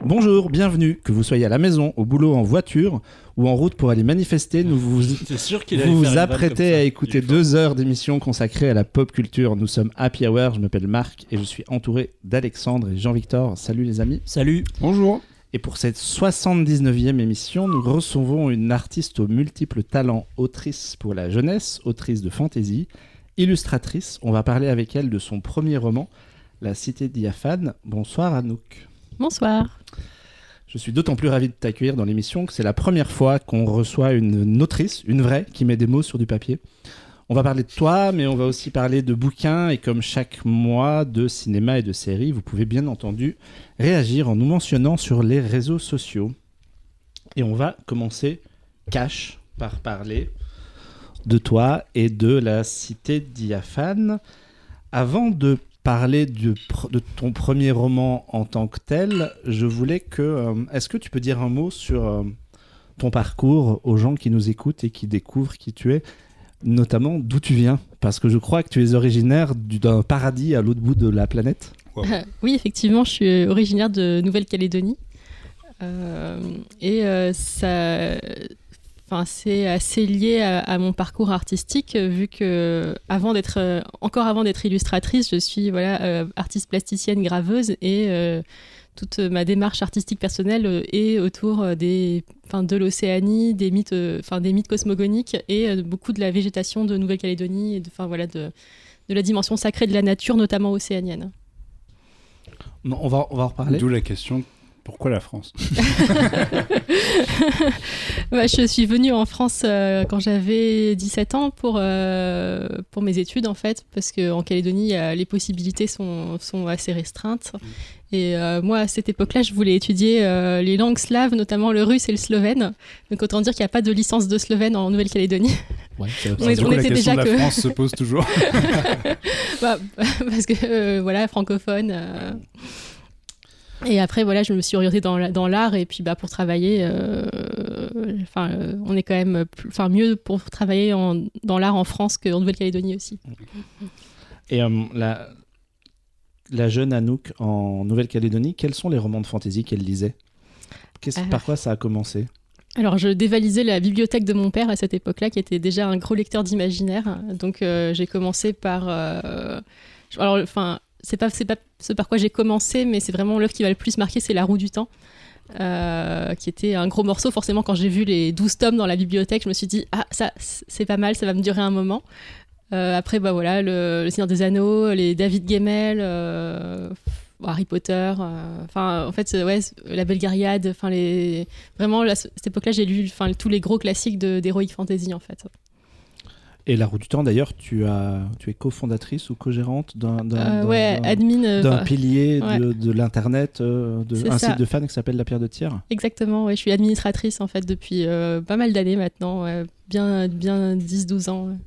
Bonjour, bienvenue, que vous soyez à la maison, au boulot, en voiture ou en route pour aller manifester, vous vous apprêtez à écouter 2 heures d'émission consacrée à la pop culture. Nous sommes Happy Hour, je m'appelle Marc et je suis entouré d'Alexandre et Jean-Victor. Salut les amis. Salut. Bonjour. Et pour cette 79e émission, nous recevons une artiste aux multiples talents, autrice pour la jeunesse, autrice de fantasy, illustratrice. On va parler avec elle de son premier roman, La Cité diaphane. Bonsoir Anouk. Bonsoir. Je suis d'autant plus ravi de t'accueillir dans l'émission que c'est la première fois qu'on reçoit une autrice, une vraie, qui met des mots sur du papier. On va parler de toi, mais on va aussi parler de bouquins et comme chaque mois, de cinéma et de séries. Vous pouvez bien entendu réagir en nous mentionnant sur les réseaux sociaux. Et on va commencer cash par parler de toi et de La Cité diaphane. Avant de parler de ton premier roman en tant que tel, je voulais que... est-ce que tu peux dire un mot sur ton parcours aux gens qui nous écoutent et qui découvrent qui tu es, notamment d'où tu viens? Parce que je crois que tu es originaire d'un paradis à l'autre bout de la planète. Wow. Oui, effectivement, je suis originaire de Nouvelle-Calédonie. C'est assez lié à mon parcours artistique, vu que encore avant d'être illustratrice, je suis artiste plasticienne graveuse et toute ma démarche artistique personnelle est autour de l'Océanie, des mythes cosmogoniques et beaucoup de la végétation de Nouvelle-Calédonie et de la dimension sacrée de la nature, notamment océanienne. On va en reparler. D'où la question. Pourquoi la France? Je suis venue en France quand j'avais 17 ans pour mes études, en fait, parce qu'en Calédonie, les possibilités sont assez restreintes. Et moi, à cette époque-là, je voulais étudier les langues slaves, notamment le russe et le slovène. Donc, autant dire qu'il n'y a pas de licence de slovène en Nouvelle-Calédonie. Ouais, on était déjà la France se pose toujours. Parce que, francophone... Et après, je me suis orientée dans l'art et puis pour travailler, on est quand même mieux pour travailler dans l'art en France qu'en Nouvelle-Calédonie aussi. Et la jeune Anouk en Nouvelle-Calédonie, quels sont les romans de fantasy qu'elle lisait? Par quoi ça a commencé? Alors, je dévalisais la bibliothèque de mon père à cette époque-là, qui était déjà un gros lecteur d'imaginaire. Donc, j'ai commencé par... C'est pas ce par quoi j'ai commencé, mais c'est vraiment l'œuvre qui m'a le plus marqué, c'est La Roue du Temps, qui était un gros morceau. Forcément, quand j'ai vu les 12 tomes dans la bibliothèque, je me suis dit « Ah, ça, c'est pas mal, ça va me durer un moment ». Après, le Seigneur des Anneaux, les David Gemmell, Harry Potter, La Belgariade, vraiment, cette époque-là, j'ai lu tous les gros classiques d'Heroic Fantasy, en fait. Et La Roue du Temps, d'ailleurs, tu es cofondatrice ou co-gérante d'un pilier de l'internet, un site de fans qui s'appelle La Pierre de Tyr. Exactement, je suis administratrice en fait depuis pas mal d'années maintenant, bien 10-12 ans.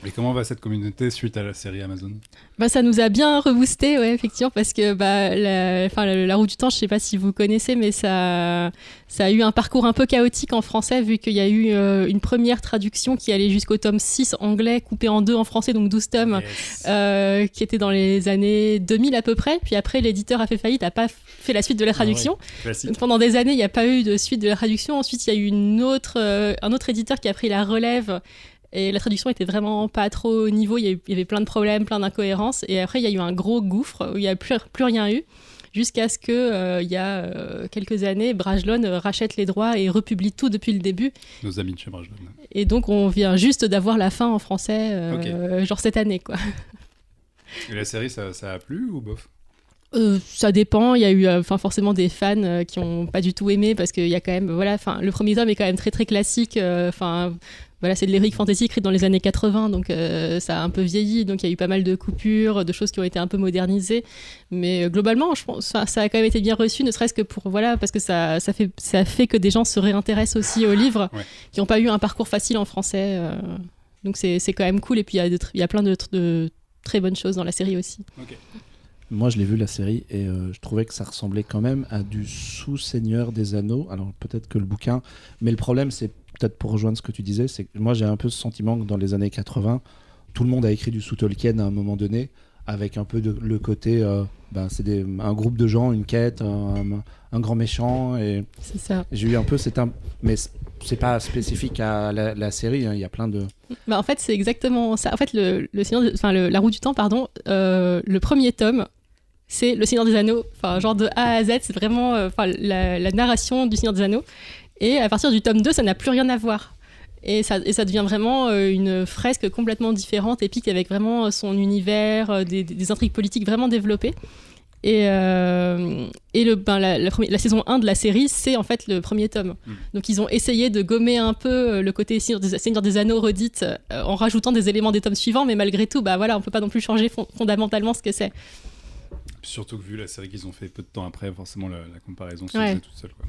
Et comment va cette communauté suite à la série Amazon? Ça nous a bien reboosté, effectivement, parce que la Roue du Temps, je ne sais pas si vous connaissez, mais ça a eu un parcours un peu chaotique en français, vu qu'il y a eu une première traduction qui allait jusqu'au tome 6 anglais, coupé en 2 en français, donc 12 tomes, yes. Qui était dans les années 2000 à peu près. Puis après, l'éditeur a fait faillite, n'a pas fait la suite de la traduction. Donc, pendant des années, il n'y a pas eu de suite de la traduction. Ensuite, il y a eu un autre éditeur qui a pris la relève. Et la traduction était vraiment pas trop au niveau, il y avait plein de problèmes, plein d'incohérences. Et après, il y a eu un gros gouffre où il n'y a plus rien eu, jusqu'à ce que, il y a quelques années, Brajlon rachète les droits et republie tout depuis le début. Nos amis de chez Brajlon. Et donc, on vient juste d'avoir la fin en français, genre cette année, quoi. Et la série, ça a plu ou bof? Ça dépend, il y a eu forcément des fans qui n'ont pas du tout aimé, parce qu'il y a quand même, le premier tome est quand même très très classique, c'est de l'heroic fantasy écrit dans les années 80, donc ça a un peu vieilli, donc il y a eu pas mal de coupures, de choses qui ont été un peu modernisées, mais globalement, je pense ça a quand même été bien reçu, ne serait-ce que parce que ça fait que des gens se réintéressent aussi aux livres, qui n'ont pas eu un parcours facile en français, donc c'est quand même cool, et puis il y a plein de très bonnes choses dans la série aussi. Okay. Moi, je l'ai vu la série et je trouvais que ça ressemblait quand même à du sous-Seigneur des Anneaux. Alors peut-être que le bouquin, mais le problème, c'est peut-être pour rejoindre ce que tu disais, c'est que moi j'ai un peu ce sentiment que dans les années 80, tout le monde a écrit du sous-Tolkien à un moment donné, avec un peu le côté, c'est un groupe de gens, une quête, un grand méchant. Et C'est ça. j'ai eu un peu mais c'est pas spécifique à la série, hein, il y a plein de... En fait, c'est exactement ça. En fait, la Roue du Temps, pardon, le premier tome, c'est le Seigneur des Anneaux, genre de A à Z, c'est vraiment la narration du Seigneur des Anneaux. Et à partir du tome 2, ça n'a plus rien à voir. Et ça devient vraiment une fresque complètement différente, épique, avec vraiment son univers, des intrigues politiques vraiment développées. Et la saison 1 de la série, c'est en fait le premier tome. Donc ils ont essayé de gommer un peu le côté Seigneur des Anneaux redite en rajoutant des éléments des tomes suivants, mais malgré tout, on peut pas non plus changer fondamentalement ce que c'est. Surtout que vu la série qu'ils ont fait peu de temps après, forcément la comparaison se Ouais. faisait toute seule, quoi.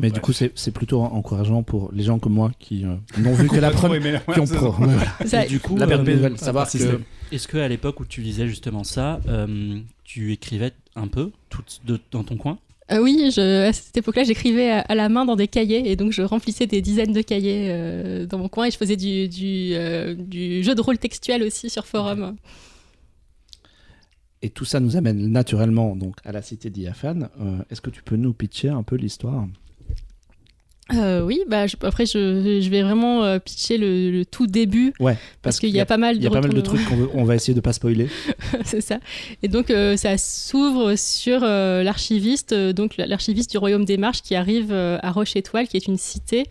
Mais du coup, c'est plutôt encourageant pour les gens comme moi qui n'ont vu que la première... qui ont Ça- Et du coup, la nouvelle, savoir si que... est-ce qu'à l'époque où tu lisais justement ça, tu écrivais un peu dans ton coin? Oui, à cette époque-là, j'écrivais à la main dans des cahiers, et donc je remplissais des dizaines de cahiers dans mon coin, et je faisais du jeu de rôle textuel aussi sur forum. Et tout ça nous amène naturellement donc à la cité d'Iafan. Est-ce que tu peux nous pitcher un peu l'histoire ? Oui, après je vais vraiment pitcher le tout début, Ouais, parce qu'il y a pas mal de il y a pas mal de retournements. trucs on va essayer de pas spoiler. C'est ça. Et donc ça s'ouvre sur l'archiviste, donc l'archiviste du Royaume des Marches qui arrive à Roche-Étoile, qui est une cité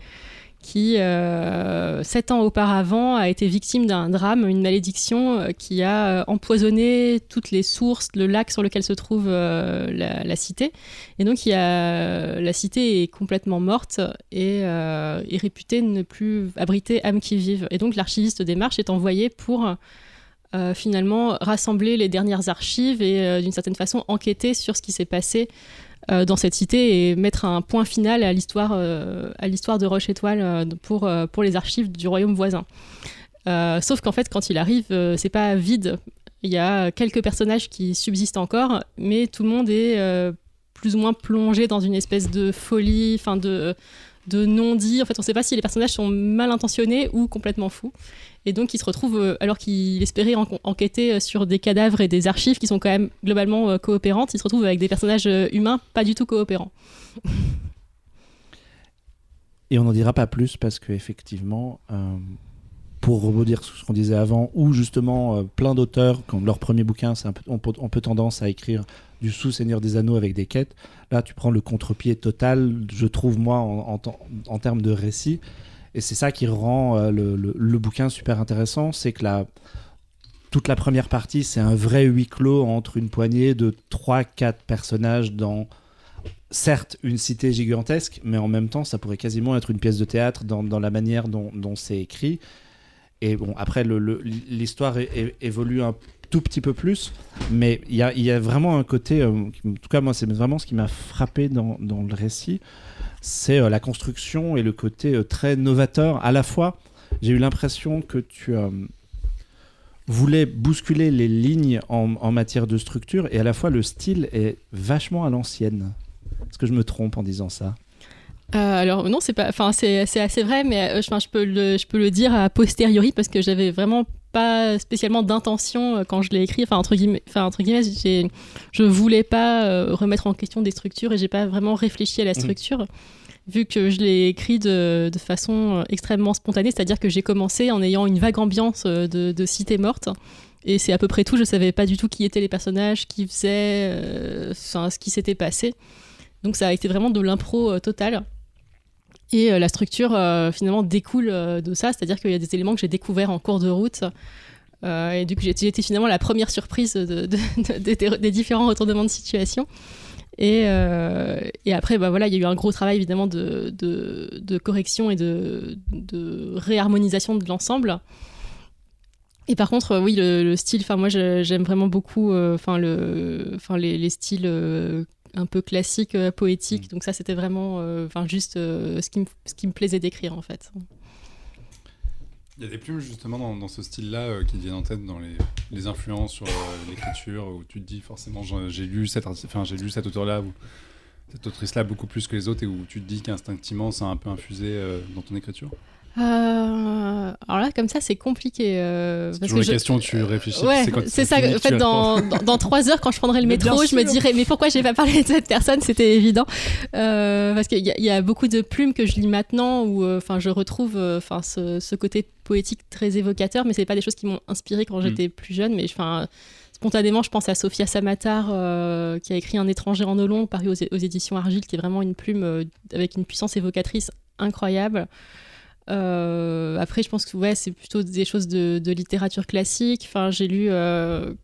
qui, 7 ans auparavant, a été victime d'un drame, une malédiction qui a empoisonné toutes les sources, le lac sur lequel se trouve la cité. Et donc la cité est complètement morte et est réputée ne plus abriter âmes qui vivent. Et donc l'archiviste des Marches est envoyé pour finalement rassembler les dernières archives et d'une certaine façon enquêter sur ce qui s'est passé dans cette cité et mettre un point final à l'histoire de Roche-Étoile pour les archives du royaume voisin. Sauf qu'en fait, quand il arrive, c'est pas vide. Il y a quelques personnages qui subsistent encore, mais tout le monde est plus ou moins plongé dans une espèce de folie, de non-dit. En fait, on ne sait pas si les personnages sont mal intentionnés ou complètement fous. Et donc, il se retrouve, alors qu'il espérait enquêter sur des cadavres et des archives qui sont quand même globalement coopérantes, il se retrouve avec des personnages humains pas du tout coopérants. Et on n'en dira pas plus parce qu'effectivement, pour rebondir sur ce qu'on disait avant, où justement plein d'auteurs, quand leur premier bouquin, on peut tendance à écrire du sous-Seigneur des Anneaux avec des quêtes. Là, tu prends le contre-pied total, je trouve, moi, en termes de récit. Et c'est ça qui rend le bouquin super intéressant, c'est que toute la première partie, c'est un vrai huis clos entre une poignée de 3-4 personnages dans, certes, une cité gigantesque, mais en même temps, ça pourrait quasiment être une pièce de théâtre dans la manière dont c'est écrit. Et bon, après, l'histoire évolue un tout petit peu plus, mais il y a vraiment un côté, en tout cas moi c'est vraiment ce qui m'a frappé dans le récit, c'est la construction et le côté très novateur. À la fois, j'ai eu l'impression que tu voulais bousculer les lignes en matière de structure, et à la fois le style est vachement à l'ancienne. Est-ce que je me trompe en disant ça ? Alors non, c'est assez vrai, mais je peux le dire a posteriori parce que j'avais vraiment pas spécialement d'intention quand je l'ai écrit. Entre guillemets, je voulais pas remettre en question des structures et j'ai pas vraiment réfléchi à la structure. Vu que je l'ai écrit de façon extrêmement spontanée, c'est-à-dire que j'ai commencé en ayant une vague ambiance de cité morte. Et c'est à peu près tout. Je savais pas du tout qui étaient les personnages, qui faisaient, ce qui s'était passé. Donc ça a été vraiment de l'impro totale. Et la structure, finalement, découle de ça. C'est-à-dire qu'il y a des éléments que j'ai découverts en cours de route. Et du coup, j'ai été finalement la première surprise des différents retournements de situation. Et après, il y a eu un gros travail, évidemment, de correction et de réharmonisation de l'ensemble. Et par contre, oui, le style, moi, j'aime vraiment beaucoup les styles... un peu classique, poétique. Donc ça, c'était vraiment juste ce qui me plaisait d'écrire, en fait. Il y a des plumes, justement, dans ce style-là qui te viennent en tête dans les influences sur l'écriture, où tu te dis, forcément, j'ai lu cet auteur-là ou cette autrice-là beaucoup plus que les autres, et où tu te dis qu'instinctivement, ça a un peu infusé dans ton écriture. Alors là, comme ça, c'est compliqué. C'est Parce toujours que la question, tu réfléchis. Ouais, quand c'est ça. fini En que fait, tu réponds. dans 3 heures, quand je prendrai le Mais métro, bien je me sûr. dirais, mais pourquoi j'ai pas parlé de cette personne? C'était évident. Parce qu'il y a beaucoup de plumes que je lis maintenant où je retrouve ce côté poétique très évocateur, mais c'est pas des choses qui m'ont inspiré quand j'étais plus jeune. Mais spontanément, je pense à Sophia Samatar, qui a écrit Un étranger en Olon, paru aux éditions Argile, qui est vraiment une plume avec une puissance évocatrice incroyable. Après, je pense que c'est plutôt des choses de littérature classique. J'ai lu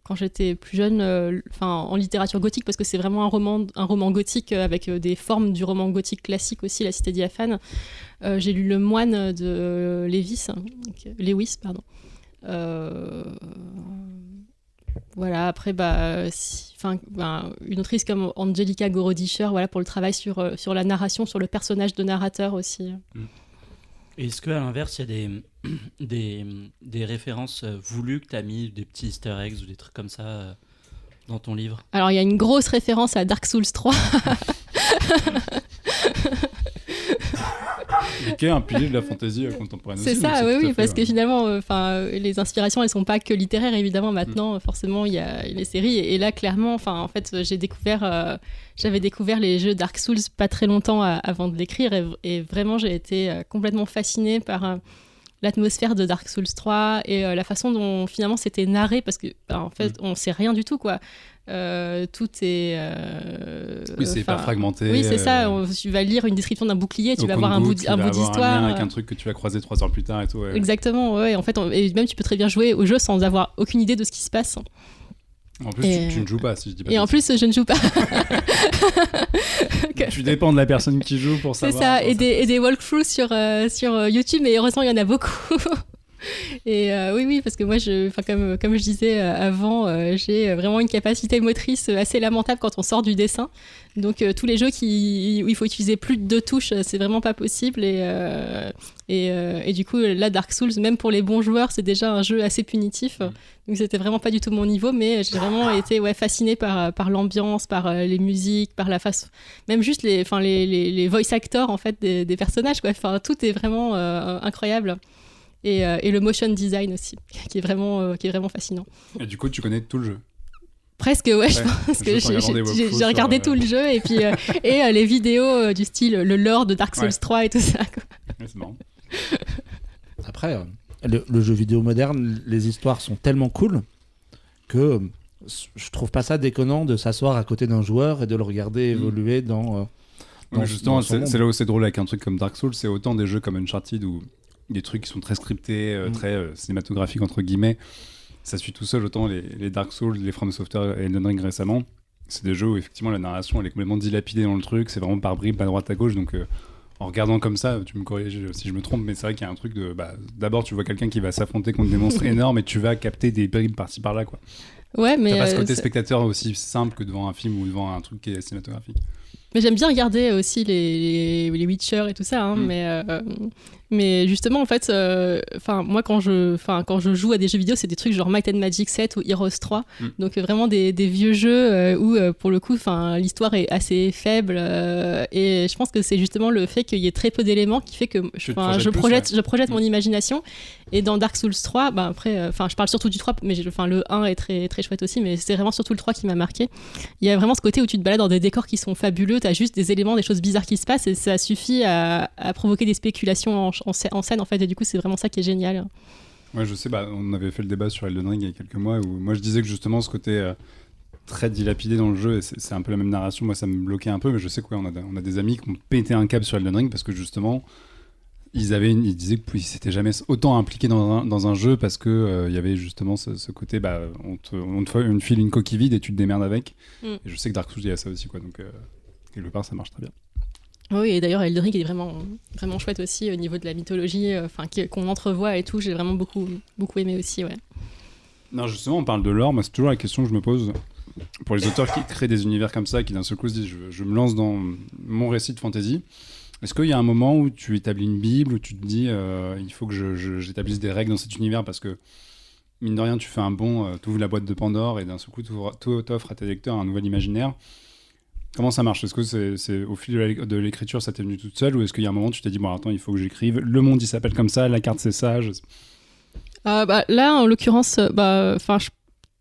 quand j'étais plus jeune, en littérature gothique, parce que c'est vraiment un roman gothique avec des formes du roman gothique classique aussi, La Cité diaphane. J'ai lu Le Moine de Lewis, pardon. Voilà, après, une autrice comme Angelica Gorodischer, pour le travail sur la narration, sur le personnage de narrateur aussi. Est-ce qu'à l'inverse, il y a des références voulues que tu as mis, des petits easter eggs ou des trucs comme ça dans ton livre? Alors, il y a une grosse référence à Dark Souls 3. Qui est un pilier de la fantasy contemporaine aussi. C'est ça, donc oui, tout à parce fait, que finalement, les inspirations, elles sont pas que littéraires, évidemment. Maintenant, forcément, il y a les séries. Et là, clairement, en fait, j'avais découvert les jeux Dark Souls pas très longtemps avant de l'écrire. Et vraiment, j'ai été complètement fascinée par l'atmosphère de Dark Souls 3 et la façon dont, finalement, c'était narré. Parce que, en fait, on sait rien du tout, quoi. Tout est oui, c'est hyper fragmenté. Oui, c'est ça. Tu vas lire une description d'un bouclier, tu vas avoir un bout d'histoire, un lien avec un truc que tu vas croiser 3 heures plus tard et tout. Ouais. Exactement, ouais. En fait, et même tu peux très bien jouer au jeu sans avoir aucune idée de ce qui se passe. En plus, tu ne joues pas, si je dis pas. Et en plus, je ne joue pas. Tu dépends de la personne qui joue pour C'est savoir. ça, et des walkthroughs sur YouTube, mais heureusement, il y en a beaucoup. Et oui, parce que moi, comme je disais avant, j'ai vraiment une capacité motrice assez lamentable quand on sort du dessin. Donc, tous les jeux où il faut utiliser plus de 2 touches, c'est vraiment pas possible. Et du coup, là, Dark Souls, même pour les bons joueurs, c'est déjà un jeu assez punitif. Donc, c'était vraiment pas du tout mon niveau, mais j'ai vraiment été fascinée par l'ambiance, par les musiques, par la façon. Même juste les voice actors en fait, des personnages, quoi. Tout est vraiment incroyable. Et le motion design aussi, qui est vraiment fascinant. Et du coup, tu connais tout le jeu. Presque, ouais, je pense que j'ai regardé tout le jeu et puis les vidéos du style le lore de Dark Souls 3 et tout ça, quoi. Ouais, c'est marrant. Après, le jeu vidéo moderne, les histoires sont tellement cool que je trouve pas ça déconnant de s'asseoir à côté d'un joueur et de le regarder évoluer dans justement, son monde. c'est là où c'est drôle avec un truc comme Dark Souls, c'est autant des jeux comme Uncharted où des trucs qui sont très scriptés, très cinématographiques entre guillemets. Ça suit tout seul, autant les Dark Souls, les From Software et Elden Ring récemment. C'est des jeux où effectivement la narration elle est complètement dilapidée dans le truc, c'est vraiment par bribes, à droite à gauche, donc en regardant comme ça, tu me corriges si je me trompe, mais c'est vrai qu'il y a un truc de... d'abord tu vois quelqu'un qui va s'affronter contre des monstres énormes et tu vas capter des bribes par-ci par-là, quoi. Ouais, mais... T'as pas ce côté spectateur aussi simple que devant un film ou devant un truc qui est cinématographique. Mais j'aime bien regarder aussi les Witcher et tout ça, hein, mais justement, en fait, moi, quand je joue à des jeux vidéo, c'est des trucs genre Might and Magic 7 ou Heroes 3, donc vraiment des vieux jeux où, pour le coup, l'histoire est assez faible, et je pense que c'est justement le fait qu'il y ait très peu d'éléments qui fait que je projette mon imagination. Et dans Dark Souls 3, après, je parle surtout du 3, mais le 1 est très, très chouette aussi, mais c'est vraiment surtout le 3 qui m'a marqué. Il y a vraiment ce côté où tu te balades dans des décors qui sont fabuleux, t'as juste des éléments, des choses bizarres qui se passent, et ça suffit à provoquer des spéculations en scène, en fait, et du coup, c'est vraiment ça qui est génial. Ouais, je sais, on avait fait le débat sur Elden Ring il y a quelques mois, où moi je disais que justement ce côté très dilapidé dans le jeu, et c'est un peu la même narration, moi ça me bloquait un peu, mais je sais qu'on a des amis qui ont pété un câble sur Elden Ring, parce que justement... Ils disaient qu'ils s'étaient jamais autant impliqués dans un jeu parce que y avait justement ce côté on te file une coquille vide et tu te démerdes avec. Et je sais que Dark Souls il y a ça aussi, quoi, donc quelque part ça marche très bien. Oui, et d'ailleurs Elden Ring est vraiment, vraiment chouette aussi au niveau de la mythologie, qu'on entrevoit et tout, j'ai vraiment beaucoup, beaucoup aimé aussi, ouais. Non, justement on parle de lore, moi c'est toujours la question que je me pose pour les auteurs qui créent des univers comme ça, qui d'un seul coup se disent je me lance dans mon récit de fantasy. Est-ce qu'il y a un moment où tu établis une Bible, où tu te dis il faut que j'établisse des règles dans cet univers parce que, mine de rien, tu fais un bond, tu ouvres la boîte de Pandore et d'un seul coup, tu offres à tes lecteurs un nouvel imaginaire. Comment ça marche? Est-ce que c'est au fil de l'écriture, ça t'est venu toute seule, ou est-ce qu'il y a un moment où tu t'es dit, bon, attends, il faut que j'écrive, le monde il s'appelle comme ça, la carte c'est ça Là, en l'occurrence,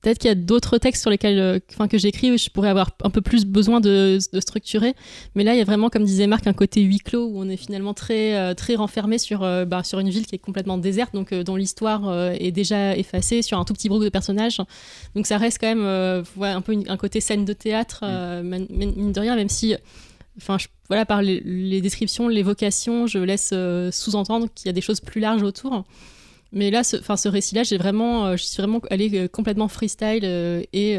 peut-être qu'il y a d'autres textes sur lesquels que j'écris où je pourrais avoir un peu plus besoin de structurer. Mais là, il y a vraiment, comme disait Marc, un côté huis clos où on est finalement très, très renfermé sur une ville qui est complètement déserte, donc dont l'histoire est déjà effacée sur un tout petit groupe de personnages. Donc ça reste quand même un peu un côté scène de théâtre, mine de rien, même si... par les descriptions, l'évocation, je laisse sous-entendre qu'il y a des choses plus larges autour. Mais là, ce récit-là, je suis vraiment allée complètement freestyle et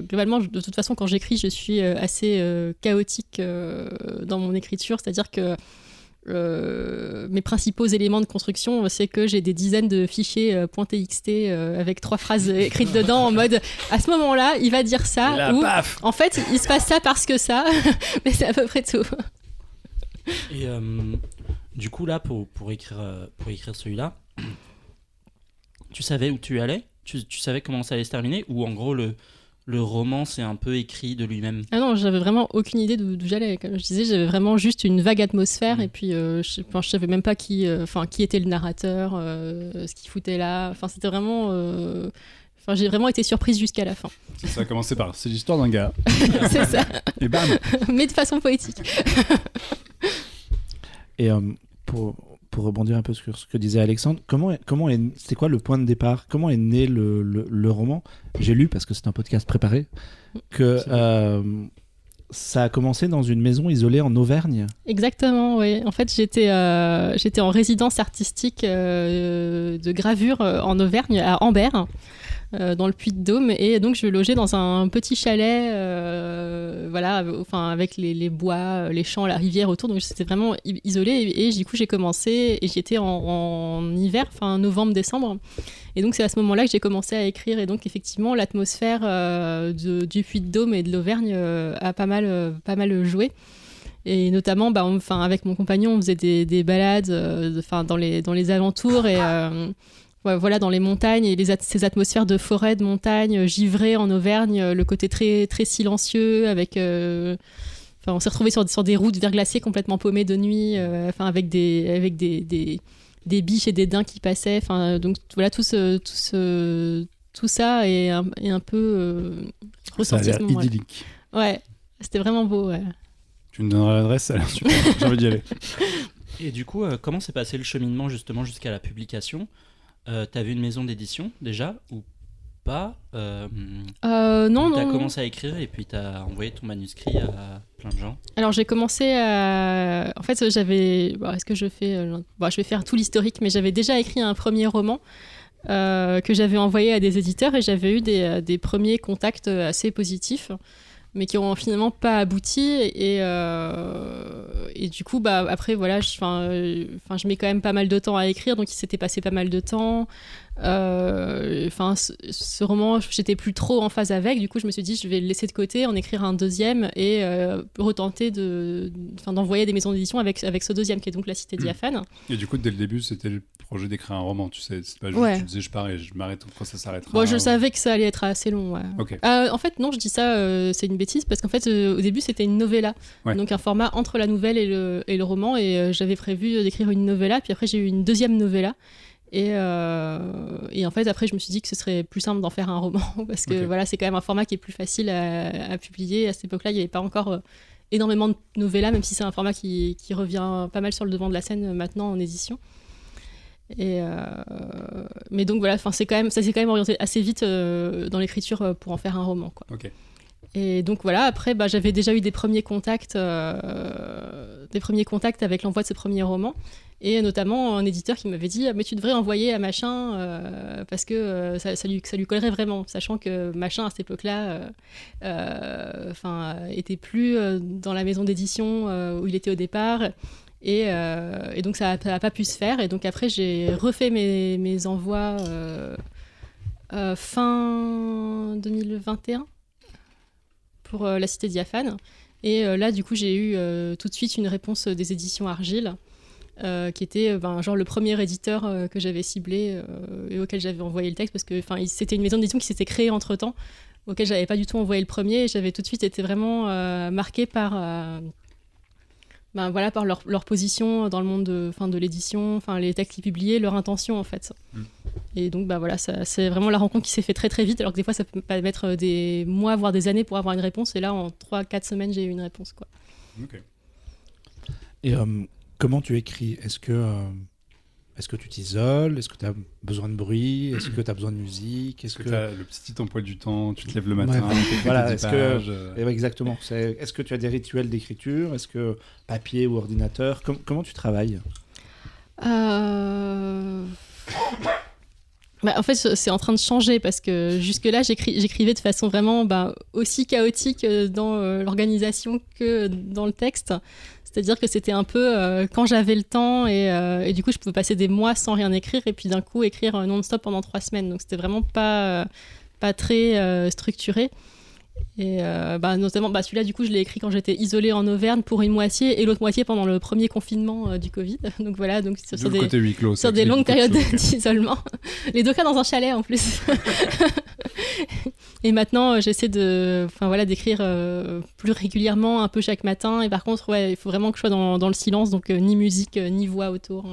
globalement, de toute façon, quand j'écris, je suis assez chaotique dans mon écriture, c'est-à-dire que mes principaux éléments de construction, c'est que j'ai des dizaines de fichiers .txt avec 3 phrases écrites dedans en mode à ce moment-là, il va dire ça, ou en fait, il se passe ça parce que ça, mais c'est à peu près tout. Et du coup, là, pour écrire celui-là, tu savais où tu allais? Tu savais comment ça allait se terminer? Ou en gros, le roman, c'est un peu écrit de lui-même? Ah non, j'avais vraiment aucune idée d'où j'allais. Comme je disais, j'avais vraiment juste une vague atmosphère et puis je savais même pas qui était le narrateur, ce qu'il foutait là. Enfin, c'était vraiment... j'ai vraiment été surprise jusqu'à la fin. Ça a commencé par « c'est l'histoire d'un gars ». C'est ça. Et bam. Mais de façon poétique. Et pour rebondir un peu sur ce que disait Alexandre, c'est quoi le point de départ? Comment est né le roman? J'ai lu, parce que c'est un podcast préparé, que ça a commencé dans une maison isolée en Auvergne. Exactement, oui. En fait, j'étais en résidence artistique de gravure en Auvergne, à Ambert, dans le Puy-de-Dôme, et donc je logeais dans un petit chalet, avec les bois, les champs, la rivière autour, donc c'était vraiment isolé, et du coup j'ai commencé, et j'y étais en hiver, novembre-décembre, et donc c'est à ce moment-là que j'ai commencé à écrire, et donc effectivement l'atmosphère du Puy-de-Dôme et de l'Auvergne a pas mal joué. Et notamment, avec mon compagnon, on faisait des balades dans les alentours et dans les montagnes et ces atmosphères de forêt, de montagne, givrées en Auvergne, le côté très, très silencieux avec... on s'est retrouvés sur des routes verglacées complètement paumées de nuit, avec des biches et des daims qui passaient. Donc voilà, tout ça est un peu ressorti à ce moment-là. Idyllique. Ouais, c'était vraiment beau, ouais. Tu me donneras l'adresse, ça a l'air super. J'ai envie d'y aller. Et du coup, comment s'est passé le cheminement justement jusqu'à la publication? T'as vu une maison d'édition déjà ou pas? Non. T'as commencé à écrire et puis t'as envoyé ton manuscrit à plein de gens? Alors j'ai commencé à... En fait, est-ce que je fais... je vais faire tout l'historique, mais j'avais déjà écrit un premier roman que j'avais envoyé à des éditeurs et j'avais eu des premiers contacts assez positifs, mais qui n'ont finalement pas abouti. Et du coup, après, voilà, je mets quand même pas mal de temps à écrire, donc il s'était passé pas mal de temps. Ce roman, j'étais plus trop en phase avec, du coup, je me suis dit, je vais le laisser de côté, en écrire un deuxième et retenter d'envoyer des maisons d'édition avec ce deuxième, qui est donc La Cité Diaphane. Et du coup, dès le début, c'était le projet d'écrire un roman, tu sais, c'est pas juste tu disais je pars et je m'arrête, après ça s'arrêtera. Bon, je savais que ça allait être assez long, ouais. Okay. En fait, non, je dis ça, c'est une bêtise, parce qu'en fait, au début, c'était une novella, donc un format entre la nouvelle et le roman, et j'avais prévu d'écrire une novella, puis après j'ai eu une deuxième novella, et en fait, après, je me suis dit que ce serait plus simple d'en faire un roman, parce que voilà, c'est quand même un format qui est plus facile à publier. À cette époque-là, il n'y avait pas encore énormément de novellas, même si c'est un format qui revient pas mal sur le devant de la scène maintenant en édition. Mais donc voilà, ça s'est quand même orienté assez vite dans l'écriture pour en faire un roman, quoi. Okay. Et donc voilà, après j'avais déjà eu des premiers contacts avec l'envoi de ce premier roman, et notamment un éditeur qui m'avait dit mais tu devrais envoyer à machin parce que ça lui collerait vraiment, sachant que machin à cette époque-là était plus dans la maison d'édition où il était au départ. Et donc ça n'a pas pu se faire, et donc après j'ai refait mes envois fin 2021 pour La Cité Diaphane, et là du coup j'ai eu tout de suite une réponse des éditions Argile, qui était genre le premier éditeur que j'avais ciblé et auquel j'avais envoyé le texte, parce que c'était une maison d'édition qui s'était créée entre temps, auxquels j'avais pas du tout envoyé le premier. Et j'avais tout de suite été vraiment marquée par, par leur position dans le monde de l'édition, les textes qu'ils publiaient, leur intention en fait. Et donc c'est vraiment la rencontre qui s'est fait très très vite, alors que des fois ça peut pas mettre des mois voire des années pour avoir une réponse. Et là en 3-4 semaines j'ai eu une réponse quoi. Ok. Et comment tu écris ? Est-ce que tu t'isoles ? Est-ce que tu as besoin de bruit ? Est-ce que tu as besoin de musique ? Est-ce que tu as le petit emploi du temps, tu te lèves le matin, voilà, tes est-ce pages, que exactement. Est-ce que tu as des rituels d'écriture ? Est-ce que papier ou ordinateur ? Comment tu travailles ? En fait, c'est en train de changer parce que jusque-là, j'écrivais de façon vraiment aussi chaotique dans l'organisation que dans le texte. C'est-à-dire que c'était un peu quand j'avais le temps et du coup, je pouvais passer des mois sans rien écrire et puis d'un coup, écrire non-stop pendant 3 semaines. Donc, c'était vraiment pas très structuré. Et notamment, celui-là, du coup, je l'ai écrit quand j'étais isolée en Auvergne pour une moitié et l'autre moitié pendant le premier confinement du Covid. Donc voilà, donc sur le côté huis clos, sur des longues périodes d'isolement. Les 2 cas dans un chalet en plus. Et maintenant, j'essaie d'écrire plus régulièrement, un peu chaque matin. Et par contre, il faut vraiment que je sois dans le silence, donc ni musique, ni voix autour.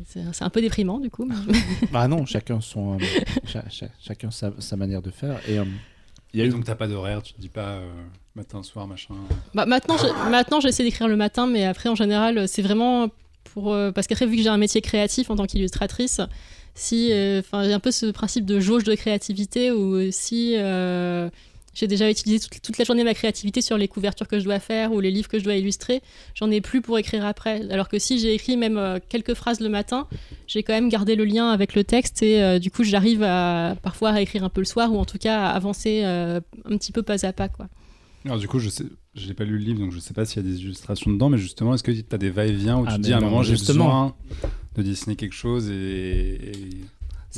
C'est un peu déprimant du coup. Non, chacun chacun sa manière de faire. Et donc t'as pas d'horaire, tu te dis pas matin, soir, machin. Maintenant, j'essaie d'écrire le matin, mais après en général, c'est vraiment parce qu'après vu que j'ai un métier créatif en tant qu'illustratrice, il y a un peu ce principe de jauge de créativité où si j'ai déjà utilisé toute la journée ma créativité sur les couvertures que je dois faire ou les livres que je dois illustrer, j'en ai plus pour écrire après. Alors que si j'ai écrit même quelques phrases le matin, j'ai quand même gardé le lien avec le texte et du coup j'arrive parfois à écrire un peu le soir ou en tout cas à avancer un petit peu pas à pas quoi. Alors du coup, je n'ai pas lu le livre, donc je sais pas s'il y a des illustrations dedans, mais justement, est-ce que tu as des va-et-vient où tu te dis à un moment j'ai besoin de dessiner quelque chose et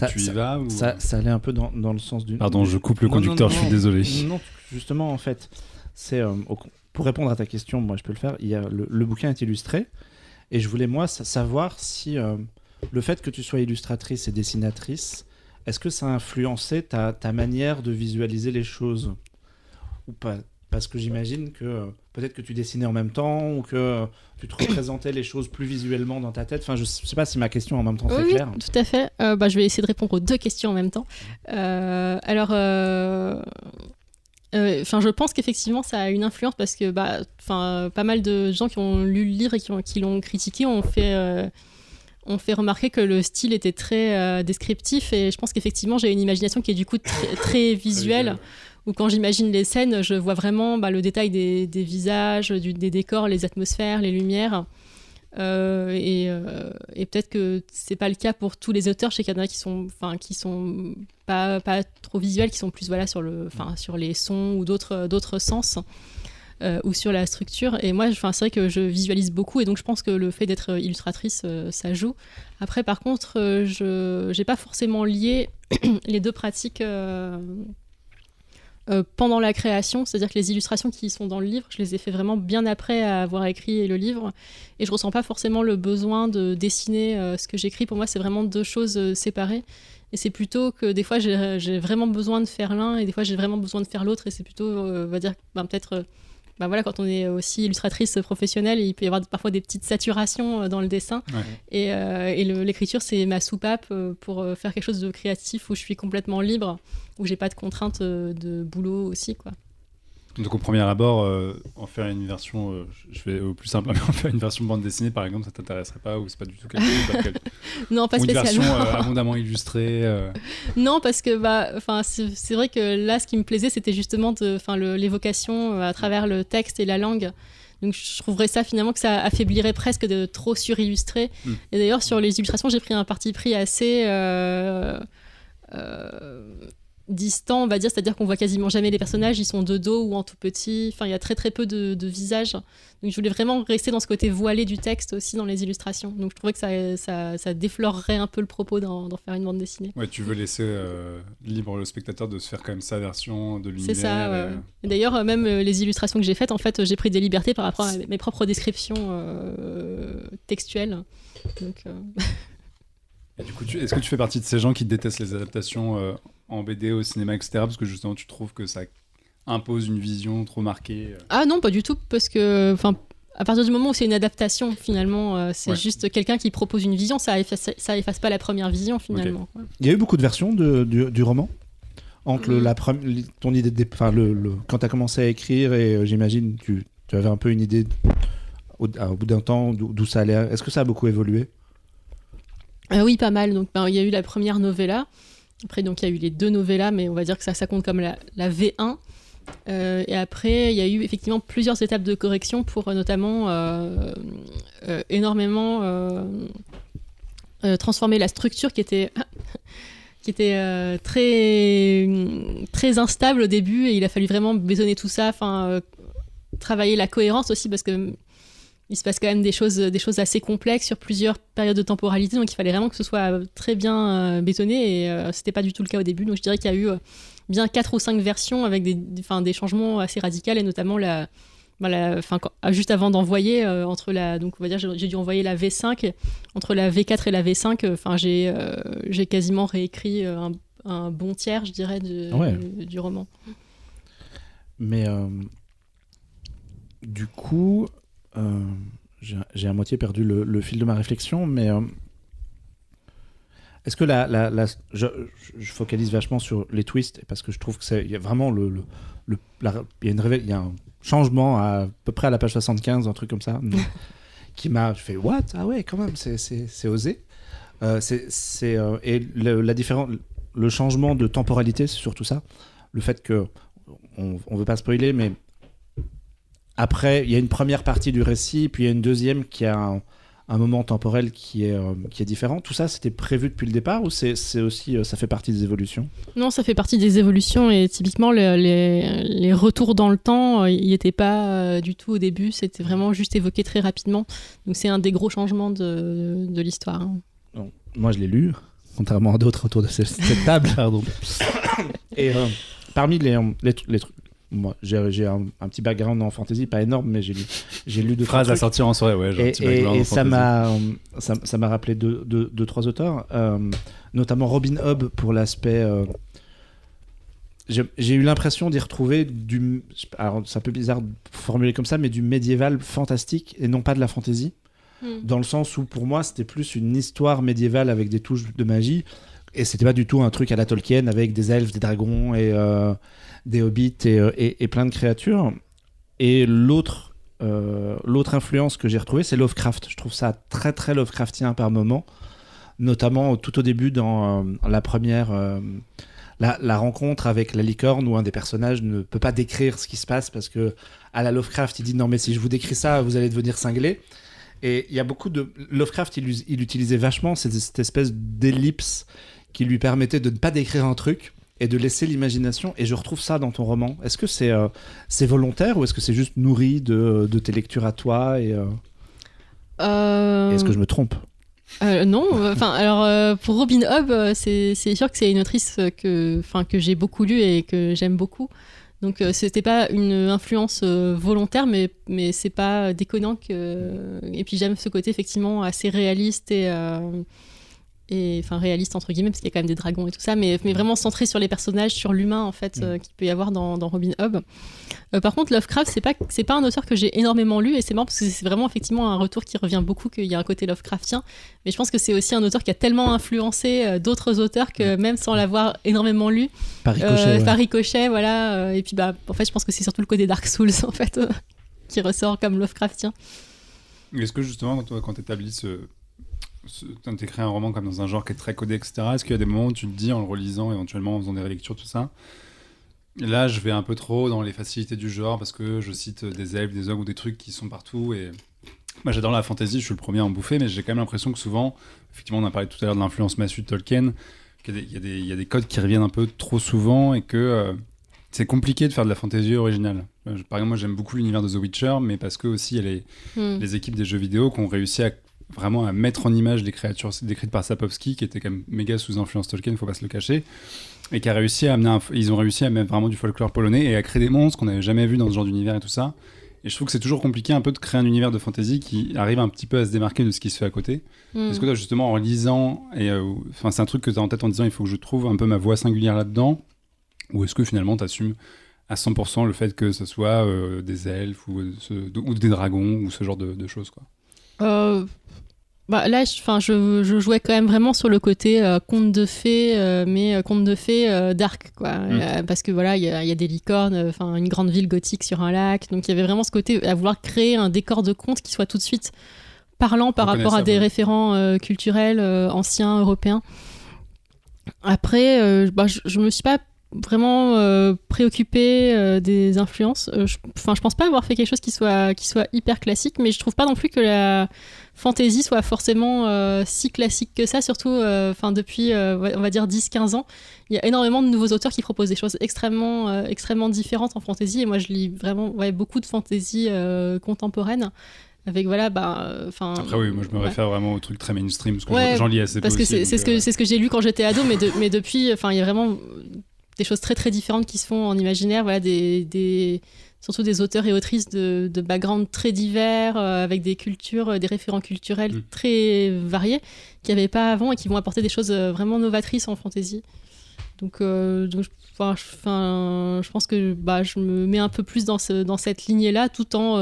tu y vas ou... ça allait un peu dans le sens du... Pardon, je coupe le conducteur, je suis désolé. Non, justement, en fait, c'est pour répondre à ta question, moi je peux le faire, le bouquin est illustré, et je voulais moi savoir si le fait que tu sois illustratrice et dessinatrice, est-ce que ça a influencé ta manière de visualiser les choses ou pas ? Parce que j'imagine que peut-être que tu dessinais en même temps ou que tu te représentais les choses plus visuellement dans ta tête. Enfin, je ne sais pas si ma question en même temps c'est clair. Oui, tout à fait. Je vais essayer de répondre aux 2 questions en même temps. Je pense qu'effectivement ça a une influence parce que pas mal de gens qui ont lu le livre et qui l'ont critiqué ont fait remarquer que le style était très descriptif et je pense qu'effectivement j'ai une imagination qui est du coup très visuelle. Où quand j'imagine les scènes, je vois vraiment le détail des visages, des décors, les atmosphères, les lumières. Et peut-être que c'est pas le cas pour tous les auteurs. Je sais qu'il y en a qui sont pas trop visuels, qui sont plus sur les sons ou d'autres sens. Ou sur la structure. Et moi, c'est vrai que je visualise beaucoup et donc je pense que le fait d'être illustratrice, ça joue. Après, par contre, je n'ai pas forcément lié les 2 pratiques pendant la création, c'est-à-dire que les illustrations qui sont dans le livre, je les ai fait vraiment bien après avoir écrit le livre et je ressens pas forcément le besoin de dessiner ce que j'écris. Pour moi, c'est vraiment 2 choses séparées et c'est plutôt que des fois j'ai vraiment besoin de faire l'un et des fois j'ai vraiment besoin de faire l'autre et c'est plutôt, on va dire, peut-être quand on est aussi illustratrice professionnelle, il peut y avoir parfois des petites saturations dans le dessin. Ouais. Et l'écriture, c'est ma soupape pour faire quelque chose de créatif où je suis complètement libre, où j'ai pas de contraintes de boulot aussi, quoi. Donc au premier abord, en faire une version, je vais au plus simple, en faire une version bande dessinée par exemple, ça t'intéresserait pas ou c'est pas du tout quelque chose Non, pas ou une spécialement. version abondamment illustrée Non, parce que c'est vrai que là, ce qui me plaisait, c'était justement l'évocation à travers le texte et la langue. Donc je trouverais ça finalement que ça affaiblirait presque de trop surillustrer. Et d'ailleurs, sur les illustrations, j'ai pris un parti pris assez distant, on va dire, c'est-à-dire qu'on voit quasiment jamais les personnages, ils sont de dos ou en tout petit, il y a très très peu de visages. Donc je voulais vraiment rester dans ce côté voilé du texte aussi dans les illustrations. Donc je trouvais que ça déflorerait un peu le propos d'en faire une bande dessinée. Ouais, tu veux laisser libre le spectateur de se faire quand même sa version de l'univers. C'est ça, ouais. Et d'ailleurs, même les illustrations que j'ai faites, en fait, j'ai pris des libertés par rapport à mes propres descriptions textuelles. Donc... Et du coup, est-ce que tu fais partie de ces gens qui détestent les adaptations en BD, au cinéma, etc. Parce que justement, tu trouves que ça impose une vision trop marquée. Ah non, pas du tout, parce que à partir du moment où c'est une adaptation, finalement, c'est juste quelqu'un qui propose une vision, ça efface pas la première vision, finalement. Okay. Il y a eu beaucoup de versions du roman entre ton idée de quand tu as commencé à écrire et j'imagine tu avais un peu une idée au bout d'un temps d'où ça allait. Est-ce que ça a beaucoup évolué? Oui, pas mal. Donc, il y a eu la première novella. Après, donc, il y a eu les 2 novellas, mais on va dire que ça compte comme la V1. Et après, il y a eu effectivement plusieurs étapes de correction pour notamment énormément transformer la structure qui était très, très instable au début. Et il a fallu vraiment besonner tout ça, travailler la cohérence aussi, parce que il se passe quand même des choses assez complexes sur plusieurs périodes de temporalité, donc il fallait vraiment que ce soit très bien bétonné, et c'était pas du tout le cas au début. Donc je dirais qu'il y a eu bien 4 ou 5 versions avec des changements assez radicaux, et notamment juste avant d'envoyer, donc on va dire j'ai dû envoyer la V5, entre la V4 et la V5, j'ai quasiment réécrit un bon tiers, je dirais, du roman. Mais du coup, j'ai à moitié perdu le fil de ma réflexion, mais est-ce que je focalise vachement sur les twists, parce que je trouve que il y a vraiment il y a un changement à peu près à la page 75, un truc comme ça, qui m'a fait what? Ah ouais, quand même, c'est osé. Et le changement de temporalité, c'est surtout ça. Le fait que on veut pas spoiler, mais après, il y a une première partie du récit, puis il y a une deuxième qui a un moment temporel qui est différent. Tout ça, c'était prévu depuis le départ, ou c'est aussi, ça fait partie des évolutions? Non, ça fait partie des évolutions, et typiquement, les retours dans le temps, il n'y était pas du tout au début. C'était vraiment juste évoqué très rapidement. Donc c'est un des gros changements de l'histoire. Donc, moi, je l'ai lu, contrairement à d'autres autour de cette table. Pardon. Et parmi les trucs, moi, j'ai un petit background en fantasy, pas énorme, mais j'ai lu 2 phrases à sortir en soirée, ouais. Genre et ça m'a rappelé 2-3 auteurs, notamment Robin Hobb pour l'aspect. J'ai eu l'impression d'y retrouver alors c'est un peu bizarre de formuler comme ça, mais du médiéval fantastique et non pas de la fantasy, dans le sens où pour moi c'était plus une histoire médiévale avec des touches de magie, et c'était pas du tout un truc à la Tolkien avec des elfes, des dragons et des hobbits et plein de créatures. Et l'autre influence que j'ai retrouvée, c'est Lovecraft. Je trouve ça très très Lovecraftien par moment, notamment tout au début dans la première la rencontre avec la licorne, où un des personnages ne peut pas décrire ce qui se passe parce que à la Lovecraft il dit non mais si je vous décris ça vous allez devenir cinglé. Et il y a beaucoup de Lovecraft, il utilisait vachement cette espèce d'ellipse qui lui permettait de ne pas décrire un truc et de laisser l'imagination, et je retrouve ça dans ton roman. Est-ce que c'est volontaire, ou est-ce que c'est juste nourri de tes lectures à toi, et est-ce que je me trompe? Non, alors pour Robin Hobb, c'est sûr que c'est une autrice que j'ai beaucoup lue et que j'aime beaucoup. Donc c'était pas une influence volontaire, mais c'est pas déconnant et puis j'aime ce côté effectivement assez réaliste et réaliste entre guillemets, parce qu'il y a quand même des dragons et tout ça, mais vraiment centré sur les personnages, sur l'humain en fait, qu'il peut y avoir dans Robin Hobb. Par contre, Lovecraft, c'est pas un auteur que j'ai énormément lu, et c'est marrant parce que c'est vraiment effectivement un retour qui revient beaucoup, qu'il y a un côté Lovecraftien, mais je pense que c'est aussi un auteur qui a tellement influencé d'autres auteurs que même sans l'avoir énormément lu, par ricochet, voilà. Et puis en fait, je pense que c'est surtout le côté Dark Souls en fait qui ressort comme Lovecraftien. Est-ce que justement, quand tu établis t'écris un roman comme dans un genre qui est très codé, etc., est-ce qu'il y a des moments où tu te dis, en le relisant, éventuellement en faisant des relectures, tout ça, là je vais un peu trop dans les facilités du genre parce que je cite des elfes, des ogres ou des trucs qui sont partout, et moi j'adore la fantasy, je suis le premier à en bouffer, mais j'ai quand même l'impression que souvent, effectivement on a parlé tout à l'heure de l'influence massue de Tolkien, qu'il y a des codes qui reviennent un peu trop souvent, et que c'est compliqué de faire de la fantasy originale. Par exemple, moi j'aime beaucoup l'univers de The Witcher, mais parce que aussi il y a les équipes des jeux vidéo qui ont réussi vraiment à mettre en image des créatures décrites par Sapkowski, qui était quand même méga sous influence Tolkien, faut pas se le cacher, et qui a réussi à amener ils ont réussi à mettre vraiment du folklore polonais et à créer des monstres qu'on n'avait jamais vus dans ce genre d'univers et tout ça. Et je trouve que c'est toujours compliqué un peu de créer un univers de fantasy qui arrive un petit peu à se démarquer de ce qui se fait à côté. Est-ce que toi, justement, en lisant, c'est un truc que tu as en tête en disant il faut que je trouve un peu ma voix singulière là-dedans, ou est-ce que finalement tu assumes à 100% le fait que ce soit des elfes ou des dragons ou ce genre de choses, quoi? Là, je jouais quand même vraiment sur le côté conte de fées, mais conte de fées dark, quoi. Parce que voilà, il y a des licornes, une grande ville gothique sur un lac. Donc il y avait vraiment ce côté à vouloir créer un décor de conte qui soit tout de suite parlant par rapport à des référents culturels anciens européens. Après, je me suis pas vraiment préoccupée des influences. Je pense pas avoir fait quelque chose qui soit hyper classique, mais je trouve pas non plus que la fantasy soit forcément si classique que ça, surtout depuis on va dire 10-15 ans. Il y a énormément de nouveaux auteurs qui proposent des choses extrêmement différentes en fantasy, et moi je lis vraiment beaucoup de fantasy contemporaine. Avec Après oui, moi je me réfère vraiment au truc très mainstream parce que j'en lis assez peu parce que aussi, c'est ce que j'ai lu quand j'étais ado, mais depuis il y a vraiment des choses très très différentes qui se font en imaginaire, surtout des auteurs et autrices de backgrounds très divers, avec des cultures, des référents culturels très variés qu'il n'y avait pas avant et qui vont apporter des choses vraiment novatrices en fantasy. Donc je pense que je me mets un peu plus dans cette lignée-là, tout en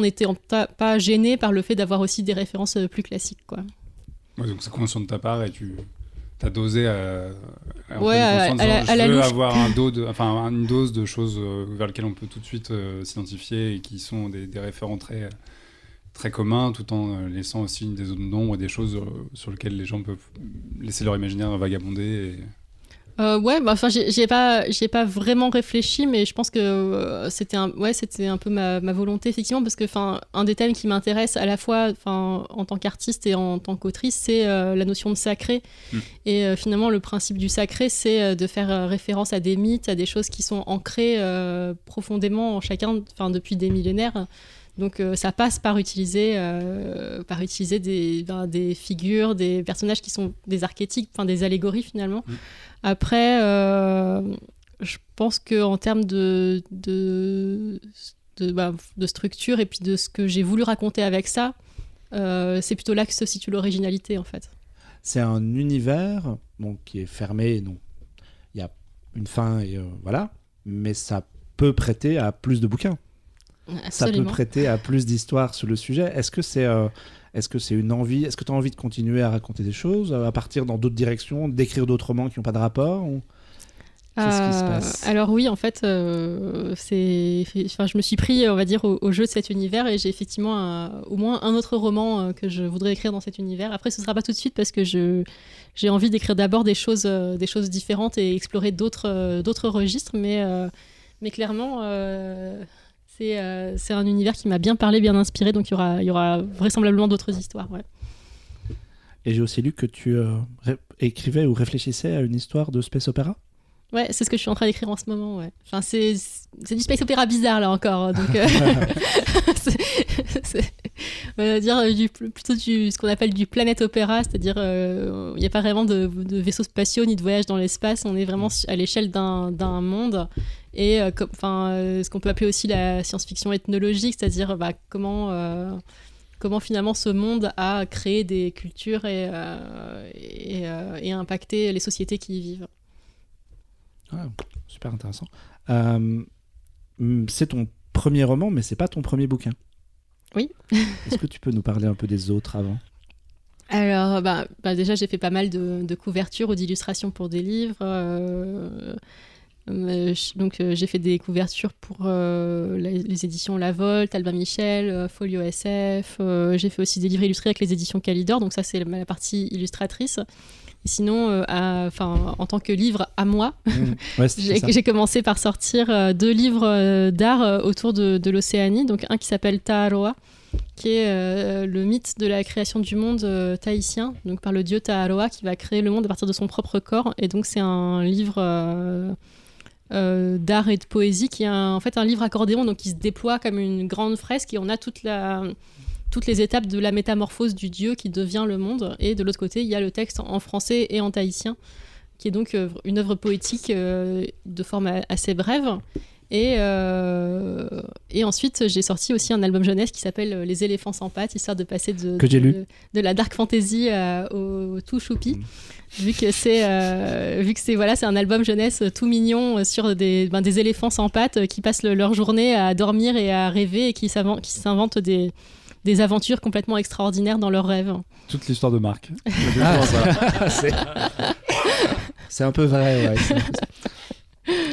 n'étant pas gênée par le fait d'avoir aussi des références plus classiques, quoi. Ouais, donc c'est conscient de ta part et tu as dosé à la louche. Avoir une dose de choses vers lesquelles on peut tout de suite s'identifier et qui sont des référents très, très communs, tout en laissant aussi des zones d'ombre et des choses sur lesquelles les gens peuvent laisser leur imaginaire vagabonder. J'y ai pas vraiment réfléchi, mais je pense que c'était un peu ma volonté, effectivement, parce que un des thèmes qui m'intéresse à la fois en tant qu'artiste et en tant qu'autrice, c'est la notion de sacré. Et finalement, le principe du sacré, c'est de faire référence à des mythes, à des choses qui sont ancrées profondément en chacun, depuis des millénaires. Donc ça passe par utiliser des figures, des personnages qui sont des archétypes, des allégories finalement. Après, je pense qu'en termes de structure et puis de ce que j'ai voulu raconter avec ça, c'est plutôt là que se situe l'originalité, en fait. C'est un univers qui est fermé, donc il y a une fin et voilà, mais ça peut prêter à plus de bouquins. Absolument. Ça peut prêter à plus d'histoires sur le sujet. Est-ce que c'est une envie? Est-ce que tu as envie de continuer à raconter des choses, à partir dans d'autres directions, d'écrire d'autres romans qui n'ont pas de rapport Qu'est-ce qui se passe? Alors oui, en fait, je me suis pris, on va dire, au jeu de cet univers, et j'ai effectivement au moins un autre roman que je voudrais écrire dans cet univers. Après, ce ne sera pas tout de suite parce que j'ai envie d'écrire d'abord des choses différentes et explorer d'autres registres, mais clairement... C'est un univers qui m'a bien parlé, bien inspiré, donc il y aura vraisemblablement d'autres histoires. Ouais. Et j'ai aussi lu que tu écrivais ou réfléchissais à une histoire de space opéra. Ouais, c'est ce que je suis en train d'écrire en ce moment. Ouais. C'est du space opéra bizarre là encore, donc on va dire plutôt ce qu'on appelle du planète opéra, c'est-à-dire il n'y a pas vraiment de vaisseaux spatiaux ni de voyage dans l'espace. On est vraiment à l'échelle d'un monde. Et ce qu'on peut appeler aussi la science-fiction ethnologique, c'est-à-dire comment finalement ce monde a créé des cultures et impacté les sociétés qui y vivent. Ah, super intéressant. C'est ton premier roman, mais c'est pas ton premier bouquin. Oui. Est-ce que tu peux nous parler un peu des autres avant? Alors, déjà, j'ai fait pas mal de couvertures ou d'illustrations pour des livres. Donc j'ai fait des couvertures pour les éditions La Volte, Albin Michel, Folio SF. J'ai fait aussi des livres illustrés avec les éditions Calidor, donc ça c'est la partie illustratrice. Et sinon, en tant que livre à moi, j'ai commencé par sortir 2 livres d'art autour de l'Océanie. Donc un qui s'appelle Ta'aroa, qui est le mythe de la création du monde tahitien, donc par le dieu Ta'aroa qui va créer le monde à partir de son propre corps. Et donc c'est un livre d'art et de poésie qui est en fait un livre accordéon, donc qui se déploie comme une grande fresque, et on a toutes les étapes de la métamorphose du dieu qui devient le monde. Et de l'autre côté, il y a le texte en français et en tahitien, qui est donc une œuvre poétique de forme assez brève. Et ensuite, j'ai sorti aussi un album jeunesse qui s'appelle Les éléphants sans pattes, histoire de passer Que j'ai lu. de la dark fantasy au tout choupi. Vu que c'est voilà, c'est un album jeunesse tout mignon sur des éléphants sans pattes qui passent leur journée à dormir et à rêver et qui s'inventent des aventures complètement extraordinaires dans leurs rêves. Toute l'histoire de Marc. C'est un peu vrai, ouais.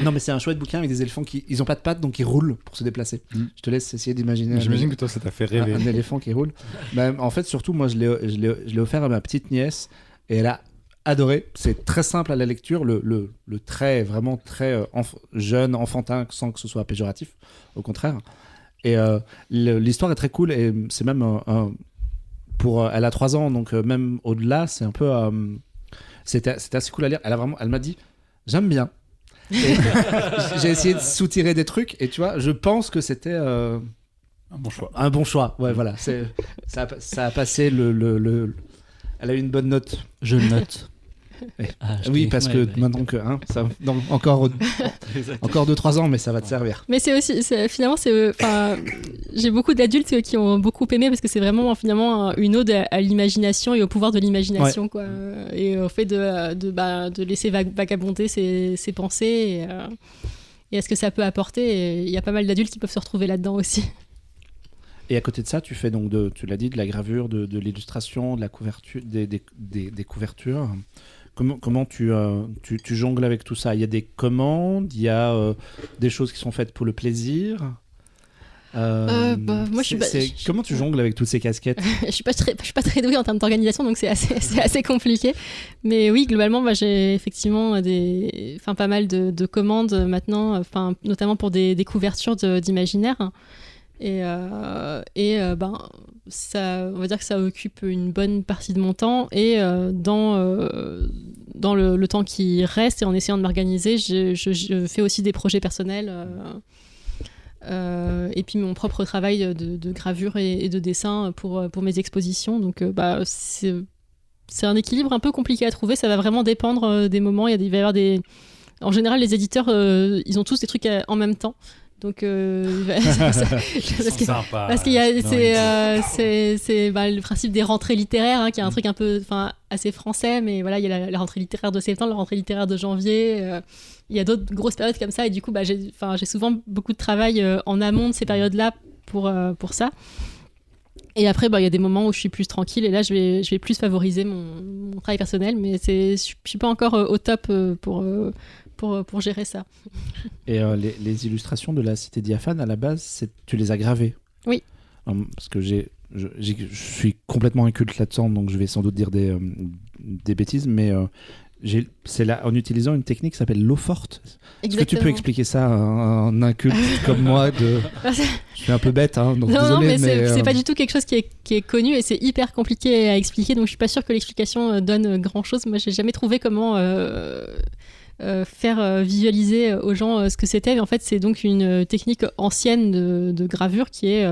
Non, mais c'est un chouette bouquin avec des éléphants qui ils ont pas de pattes donc ils roulent pour se déplacer. Je te laisse essayer d'imaginer. J'imagine que toi ça t'a fait rêver. Un éléphant qui roule. Bah, en fait, surtout, moi, je l'ai offert à ma petite nièce et elle a adoré. C'est très simple à la lecture. Le trait est vraiment très jeune, enfantin, sans que ce soit péjoratif. Au contraire. Et l'histoire est très cool et c'est même elle a 3 ans, donc même au-delà, c'est un peu. C'était assez cool à lire. Elle m'a dit, j'aime bien. Et j'ai essayé de soutirer des trucs et tu vois, je pense que c'était Un bon choix. un bon choix. Ouais, voilà. Ça a passé elle a eu une bonne note. Je le note. Ouais. HD. Oui, parce que Ouais. maintenant que encore 2-3 ans, mais ça va te servir. Mais c'est aussi, finalement, j'ai beaucoup d'adultes qui ont beaucoup aimé parce que c'est vraiment finalement une ode à l'imagination et au pouvoir de l'imagination, quoi. Et au fait de laisser vagabonder ses pensées et à ce que ça peut apporter. Et il y a pas mal d'adultes qui peuvent se retrouver là-dedans aussi. Et à côté de ça, tu fais donc tu l'as dit, de la gravure, de l'illustration, de la couverture, des couvertures. Comment tu jongles avec tout ça? Il y a des commandes, il y a des choses qui sont faites pour le plaisir. Moi, Comment tu jongles avec toutes ces casquettes? je suis pas très douée en termes d'organisation, donc c'est assez compliqué. Mais oui, globalement, j'ai effectivement pas mal de commandes maintenant, notamment pour des couvertures d'imaginaire. Et ça, on va dire que ça occupe une bonne partie de mon temps. Et dans le temps qui reste et en essayant de m'organiser, je fais aussi des projets personnels. Et puis mon propre travail de gravure et de dessin pour mes expositions. Donc c'est un équilibre un peu compliqué à trouver. Ça va vraiment dépendre des moments. Il va y avoir En général, les éditeurs, ils ont tous des trucs en même temps. Donc, parce qu'il y a c'est le principe des rentrées littéraires, qui est un truc un peu assez français, mais voilà, il y a la rentrée littéraire de septembre, la rentrée littéraire de janvier. Il y a d'autres grosses périodes comme ça, et du coup, j'ai souvent beaucoup de travail en amont de ces périodes-là pour ça. Et après, il y a des moments où je suis plus tranquille, et là, je vais plus favoriser mon travail personnel, mais je suis pas encore au top pour gérer ça. Et les illustrations de la Cité Diaphane, à la base, tu les as gravées? Oui. Parce que je suis complètement inculte là-dedans, donc je vais sans doute dire des bêtises, mais c'est là en utilisant une technique qui s'appelle l'eau forte. Est-ce que tu peux expliquer ça à un inculte comme moi Je suis un peu bête, donc non, désolé. mais c'est pas du tout quelque chose qui est connu et c'est hyper compliqué à expliquer, donc je suis pas sûre que l'explication donne grand-chose. Moi, j'ai jamais trouvé comment faire visualiser aux gens ce que c'était. Mais en fait, c'est donc une technique ancienne de gravure qui est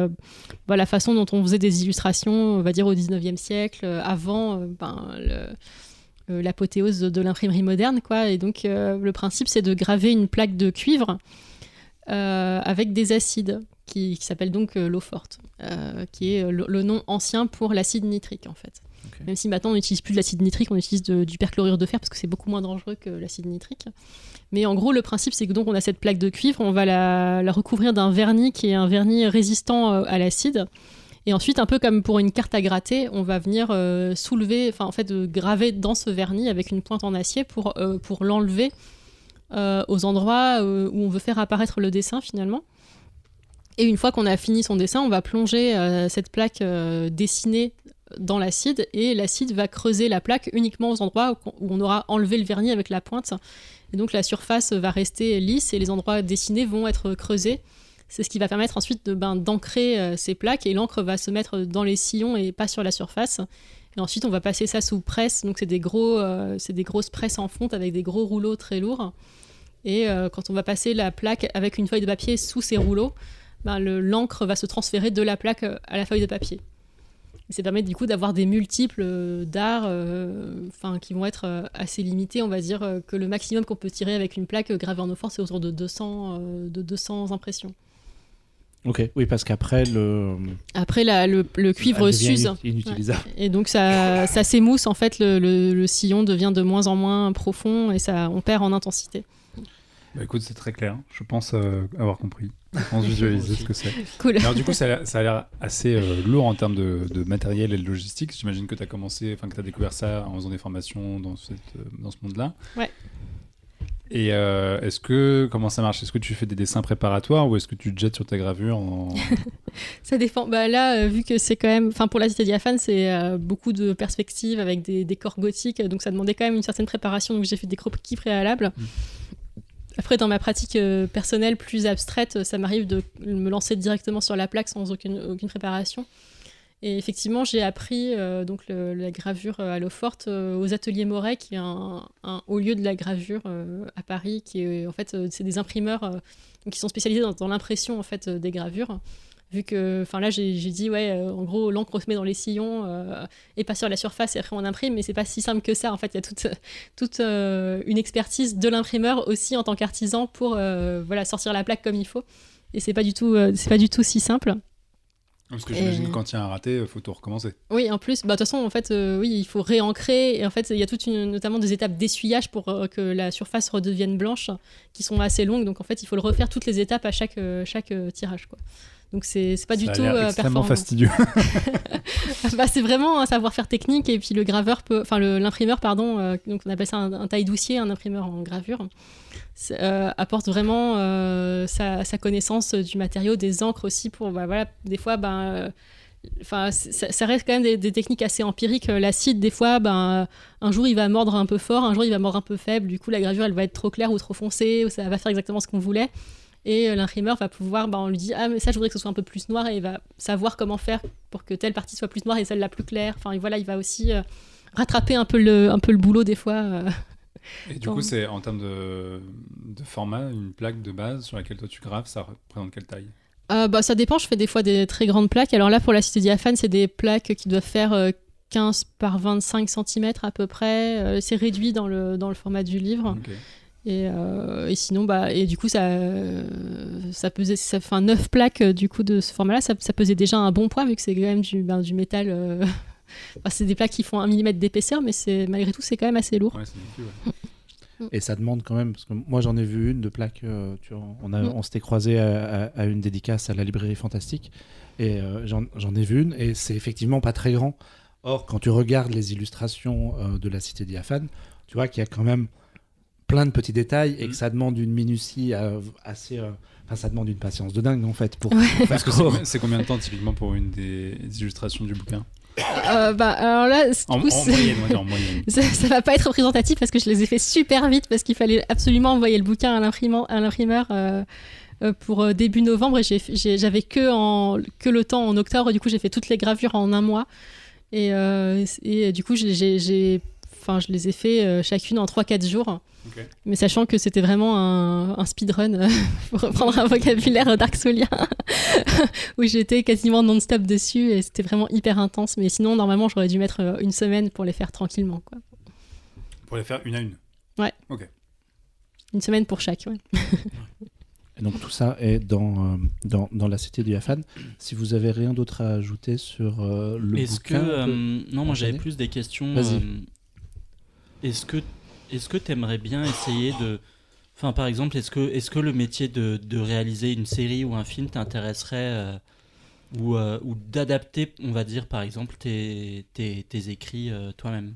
la façon dont on faisait des illustrations, on va dire au 19e siècle, avant l'apothéose de l'imprimerie moderne, quoi. Et donc, le principe, c'est de graver une plaque de cuivre avec des acides qui s'appelle donc l'eau forte, qui est le nom ancien pour l'acide nitrique, en fait. Okay. Même si maintenant on n'utilise plus de l'acide nitrique, on utilise du perchlorure de fer parce que c'est beaucoup moins dangereux que l'acide nitrique. Mais en gros, le principe, c'est que donc on a cette plaque de cuivre, on va la recouvrir d'un vernis qui est un vernis résistant à l'acide. Et ensuite, un peu comme pour une carte à gratter, on va venir graver dans ce vernis avec une pointe en acier pour l'enlever aux endroits où on veut faire apparaître le dessin finalement. Et une fois qu'on a fini son dessin, on va plonger cette plaque dessinée dans l'acide, et l'acide va creuser la plaque uniquement aux endroits où on aura enlevé le vernis avec la pointe. Et donc la surface va rester lisse et les endroits dessinés vont être creusés. C'est ce qui va permettre ensuite d'ancrer ces plaques, et l'encre va se mettre dans les sillons et pas sur la surface. Et ensuite, on va passer ça sous presse. Donc c'est des grosses presses en fonte avec des gros rouleaux très lourds. Et quand on va passer la plaque avec une feuille de papier sous ces rouleaux, l'encre va se transférer de la plaque à la feuille de papier. Et ça permet du coup d'avoir des multiples d'art qui vont être assez limités. On va dire que le maximum qu'on peut tirer avec une plaque gravée en eau-forte, c'est autour de 200 impressions. Ok, oui, parce qu'après, Après, le cuivre elle devient s'use. inutilisable. Ouais. Et donc, ça s'émousse. En fait, le sillon devient de moins en moins profond et on perd en intensité. Bah, écoute, c'est très clair. Je pense avoir compris. Je pense visualiser ce que c'est. Cool. Alors du coup, ça a l'air assez lourd en termes de matériel et de logistique. J'imagine que tu as découvert ça en faisant des formations dans ce monde-là. Ouais. Et comment ça marche? Est-ce que tu fais des dessins préparatoires ou est-ce que tu te jettes sur ta gravure Ça dépend. Bah là, vu que c'est quand même... pour la Cité diaphane, c'est beaucoup de perspectives avec des décors gothiques. Donc ça demandait quand même une certaine préparation. Donc j'ai fait des croquis préalables. Après, dans ma pratique personnelle plus abstraite, ça m'arrive de me lancer directement sur la plaque sans aucune préparation. Et effectivement, j'ai appris la gravure à l'eau forte aux ateliers Moret, qui est un haut lieu de la gravure à Paris, qui est en fait c'est des imprimeurs qui sont spécialisés dans l'impression en fait des gravures. Vu que, là, j'ai dit en gros, l'encre on se met dans les sillons et pas sur la surface et après on imprime, mais c'est pas si simple que ça. En fait, il y a toute une expertise de l'imprimeur aussi en tant qu'artisan pour sortir la plaque comme il faut. Et c'est pas du tout si simple. Parce que j'imagine que quand il y a un raté, il faut tout recommencer. Oui, en plus, de toute façon, en fait, il faut réancrer. Et en fait, il y a notamment des étapes d'essuyage pour que la surface redevienne blanche, qui sont assez longues. Donc, en fait, il faut le refaire toutes les étapes à chaque tirage, quoi. Donc, c'est pas du tout extrêmement performant. fastidieux. C'est vraiment un savoir-faire technique. Et puis, l'imprimeur, donc on appelle ça un taille-doucier, un imprimeur en gravure, apporte vraiment sa connaissance du matériau, des encres aussi pour des fois ça reste quand même des techniques assez empiriques. L'acide, des fois un jour il va mordre un peu fort, un jour il va mordre un peu faible, du coup la gravure elle va être trop claire ou trop foncée, ou ça va faire exactement ce qu'on voulait, et l'imprimeur va pouvoir, on lui dit mais ça je voudrais que ce soit un peu plus noir, et il va savoir comment faire pour que telle partie soit plus noire et celle la plus claire. Il va aussi rattraper un peu le boulot des fois. Et du coup, c'est en termes de format, une plaque de base sur laquelle toi tu graves, ça représente quelle taille? Ça dépend, je fais des fois des très grandes plaques. Alors là, pour la Cité diaphane, c'est des plaques qui doivent faire 15 par 25 cm à peu près. C'est réduit dans le format du livre. Okay. Et sinon, et du coup, ça pesait, 9 plaques du coup de ce format-là, ça pesait déjà un bon poids, vu que c'est quand même du métal. C'est des plaques qui font 1 mm d'épaisseur, mais malgré tout, c'est quand même assez lourd. Ouais, c'est difficile, ouais. Et ça demande quand même, parce que moi j'en ai vu une de plaque, on s'était croisé à une dédicace à la librairie Fantastique, et j'en ai vu une, et c'est effectivement pas très grand. Or, quand tu regardes les illustrations de la Cité diaphane, tu vois qu'il y a quand même plein de petits détails, et que ça demande une minutie assez... ça demande une patience de dingue en fait pour Parce que c'est combien de temps typiquement pour une des illustrations du bouquin? Alors là, en moyenne, on va dire en moyenne. Ça va pas être représentatif parce que je les ai fait super vite, parce qu'il fallait absolument envoyer le bouquin à l'imprimeur pour début novembre, et j'avais que le temps en octobre. Du coup, j'ai fait toutes les gravures en un mois, et du coup, je les ai fait chacune en 3-4 jours. Okay. Mais sachant que c'était vraiment un speedrun, pour reprendre un vocabulaire darksoulien, où j'étais quasiment non-stop dessus, et c'était vraiment hyper intense. Mais sinon, normalement, j'aurais dû mettre une semaine pour les faire tranquillement, quoi. Pour les faire une à une? Ouais. Ok. Une semaine pour chaque, ouais. Et donc tout ça est dans la Cité diaphane. Si vous avez rien d'autre à ajouter sur le bouquin... Non, moi j'avais plus des questions. Vas-y. Est-ce que tu aimerais bien essayer de... Enfin, par exemple, est-ce que le métier de réaliser une série ou un film t'intéresserait ou d'adapter, on va dire, par exemple, tes écrits toi-même?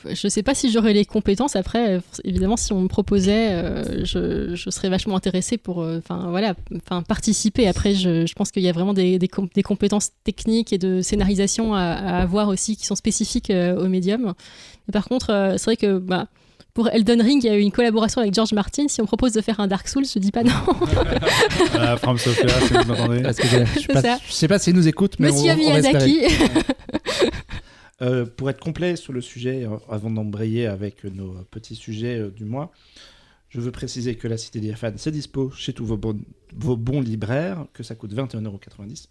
Je sais pas si j'aurais les compétences. Après, évidemment, si on me proposait, je serais vachement intéressée pour participer. Après, je pense qu'il y a vraiment des compétences techniques et de scénarisation à avoir aussi, qui sont spécifiques au médium. Mais par contre, c'est vrai que pour Elden Ring, il y a eu une collaboration avec George Martin. Si on propose de faire un Dark Souls, je dis pas non. From Software, si vous m'entendez. Je sais pas s'il nous écoute, mais Monsieur on Miyazaki. Pour être complet sur le sujet, avant d'embrayer avec nos petits sujets du mois, je veux préciser que la Cité diaphane, c'est dispo chez tous vos bons libraires, que ça coûte 21,90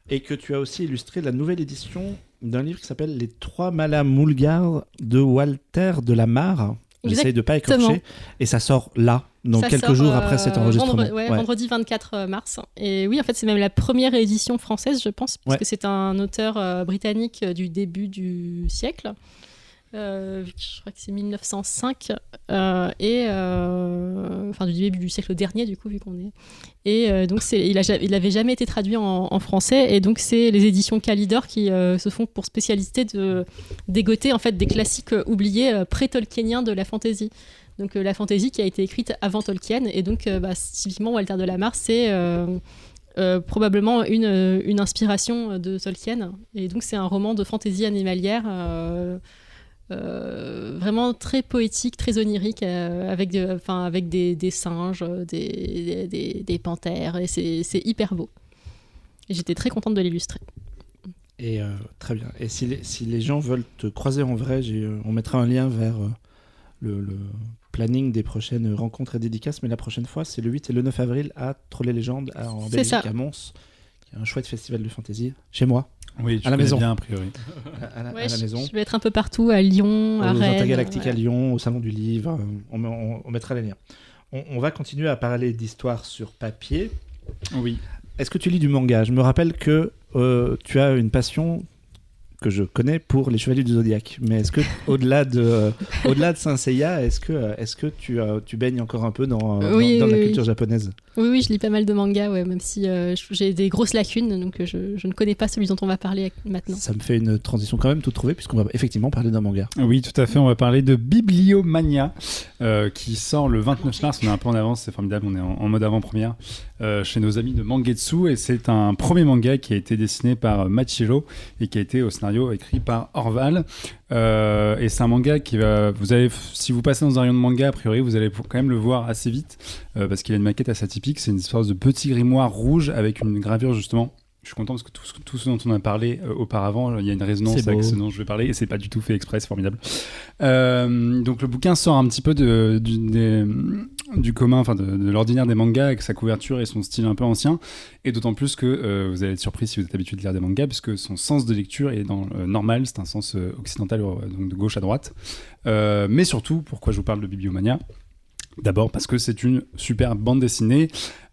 €. et que tu as aussi illustré la nouvelle édition d'un livre qui s'appelle Les Trois Malas Moulgars de Walter de la Mare. J'essaye de pas écorcher. Et ça sort là, dans Ça quelques sort, jours après cet enregistrement. Vendredi 24 mars. Et oui, en fait, c'est même la première édition française, je pense, parce que c'est un auteur britannique du début du siècle. Je crois que c'est 1905 enfin du début du siècle dernier du coup vu qu'on est donc il avait jamais été traduit en français et donc c'est les éditions Calidor qui se font pour spécialité de dégoter en fait des classiques oubliés pré-tolkieniens de la fantasy. Donc la fantasy qui a été écrite avant Tolkien et donc typiquement Walter de la Mare c'est probablement une inspiration de Tolkien et donc c'est un roman de fantasy animalière vraiment très poétique, très onirique, avec des singes, des panthères, et c'est hyper beau. Et j'étais très contente de l'illustrer. Et très bien. Et si les gens veulent te croiser en vrai, on mettra un lien vers le planning des prochaines rencontres et dédicaces, mais la prochaine fois, c'est le 8 et le 9 avril à Trolley-Légendes, en Belgique, à Mons, qui est un chouette festival de fantasy, chez moi. Oui, tu à la maison. Bien, a priori. À la maison. Je vais être un peu partout, à Lyon, à Rennes. Aux Intergalactiques à Lyon, au Salon du Livre. On mettra les liens. On va continuer à parler d'histoire sur papier. Oui. Est-ce que tu lis du manga ? Je me rappelle que tu as une passion que je connais pour les Chevaliers du Zodiaque. Mais est-ce que au-delà de Saint Seiya, est-ce que tu baignes encore un peu dans la culture japonaise ? Oui, je lis pas mal de mangas, même si j'ai des grosses lacunes, donc je ne connais pas celui dont on va parler maintenant. Ça me fait une transition quand même toute trouvée, puisqu'on va effectivement parler d'un manga. Oui, tout à fait, on va parler de Bibliomania, qui sort le 29 mars, on est un peu en avance, c'est formidable, on est en mode avant-première, chez nos amis de Mangetsu, et c'est un premier manga qui a été dessiné par Machiro, et qui a été au scénario écrit par Orval. Et c'est un manga si vous passez dans un rayon de manga, a priori, vous allez quand même le voir assez vite, parce qu'il a une maquette assez atypique. C'est une espèce de petit grimoire rouge avec une gravure justement. Je suis content parce que tout ce dont on a parlé auparavant, il y a une résonance avec ce dont je vais parler et c'est pas du tout fait exprès, c'est formidable. Donc le bouquin sort un petit peu du commun, enfin de l'ordinaire des mangas avec sa couverture et son style un peu ancien, et d'autant plus que vous allez être surpris si vous êtes habitué de lire des mangas puisque son sens de lecture est dans normal, c'est un sens occidental, donc de gauche à droite. Mais surtout, pourquoi je vous parle de Bibliomania ? D'abord parce que c'est une super bande dessinée.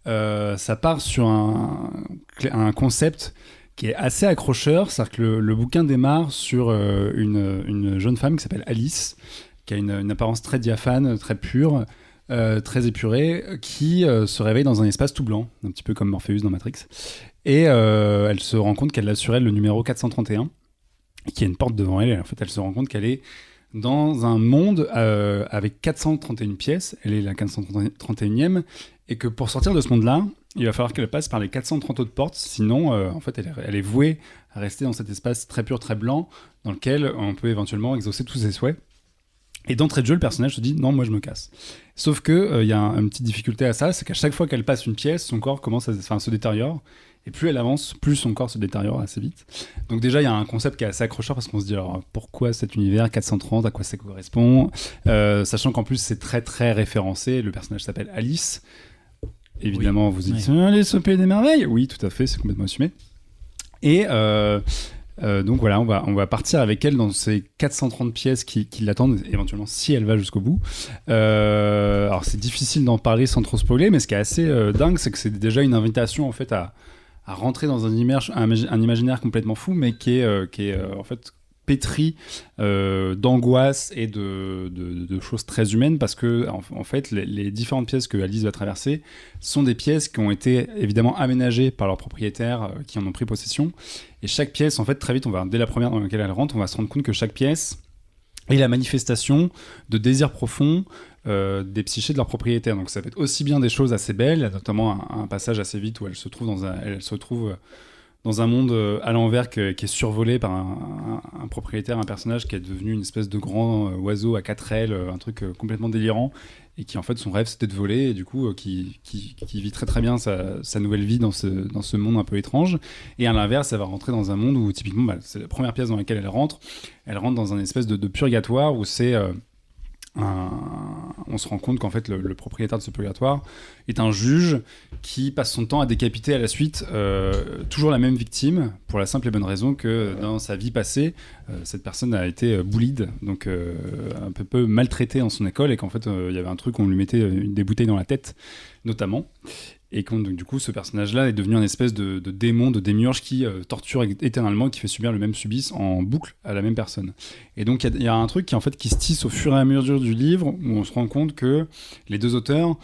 Ça part sur un concept qui est assez accrocheur. C'est-à-dire que le bouquin démarre sur une jeune femme qui s'appelle Alice, qui a une apparence très diaphane, très pure, très épurée, qui se réveille dans un espace tout blanc, un petit peu comme Morpheus dans Matrix. Et elle se rend compte qu'elle a sur elle le numéro 431, qui a une porte devant elle. Et en fait, elle se rend compte qu'elle est dans un monde avec 431 pièces, elle est la 431e, et que pour sortir de ce monde-là, il va falloir qu'elle passe par les 430 autres portes, sinon en fait elle est vouée à rester dans cet espace très pur, très blanc, dans lequel on peut éventuellement exaucer tous ses souhaits. Et d'entrée de jeu, le personnage se dit « non, moi je me casse ». Sauf qu'il y a une petite difficulté à ça, c'est qu'à chaque fois qu'elle passe une pièce, son corps commence à se détériore. Et plus elle avance, plus son corps se détériore assez vite. Donc déjà, il y a un concept qui est assez accrocheur parce qu'on se dit alors pourquoi cet univers 430, à quoi ça correspond, sachant qu'en plus c'est très très référencé. Le personnage s'appelle Alice. Évidemment, vous dites Alice au pays des merveilles. Oui, tout à fait, c'est complètement assumé. Et donc voilà, on va partir avec elle dans ces 430 pièces qui l'attendent, éventuellement si elle va jusqu'au bout. Alors c'est difficile d'en parler sans trop spoiler, mais ce qui est assez dingue, c'est que c'est déjà une invitation en fait à rentrer dans un imaginaire complètement fou, mais qui est en fait pétri d'angoisse et de choses très humaines, parce que en fait les différentes pièces que Alice va traverser sont des pièces qui ont été évidemment aménagées par leurs propriétaires qui en ont pris possession, et chaque pièce en fait très vite, dès la première dans laquelle elle rentre, on va se rendre compte que chaque pièce est la manifestation de désirs profonds des psychés de leurs propriétaires. Donc ça peut être aussi bien des choses assez belles, il y a notamment un passage assez vite où elle se trouve dans un monde à l'envers qui est survolé par un propriétaire, un personnage qui est devenu une espèce de grand oiseau à 4 ailes, un truc complètement délirant, et qui en fait son rêve c'était de voler, et du coup qui vit très très bien sa nouvelle vie dans ce monde un peu étrange. Et à l'inverse, elle va rentrer dans un monde où typiquement c'est la première pièce dans laquelle elle rentre dans un espèce de purgatoire où c'est on on se rend compte qu'en fait le propriétaire de ce purgatoire est un juge qui passe son temps à décapiter à la suite toujours la même victime, pour la simple et bonne raison que dans sa vie passée, cette personne a été bullied, donc un peu maltraitée dans son école, et qu'en fait il y avait un truc, on lui mettait des bouteilles dans la tête notamment. Et donc, du coup, ce personnage-là est devenu une espèce de démon, de démiurge qui torture éternellement, qui fait subir le même supplice en boucle à la même personne. Et donc, il y a un truc qui se tisse au fur et à mesure du livre, où on se rend compte que les deux auteurs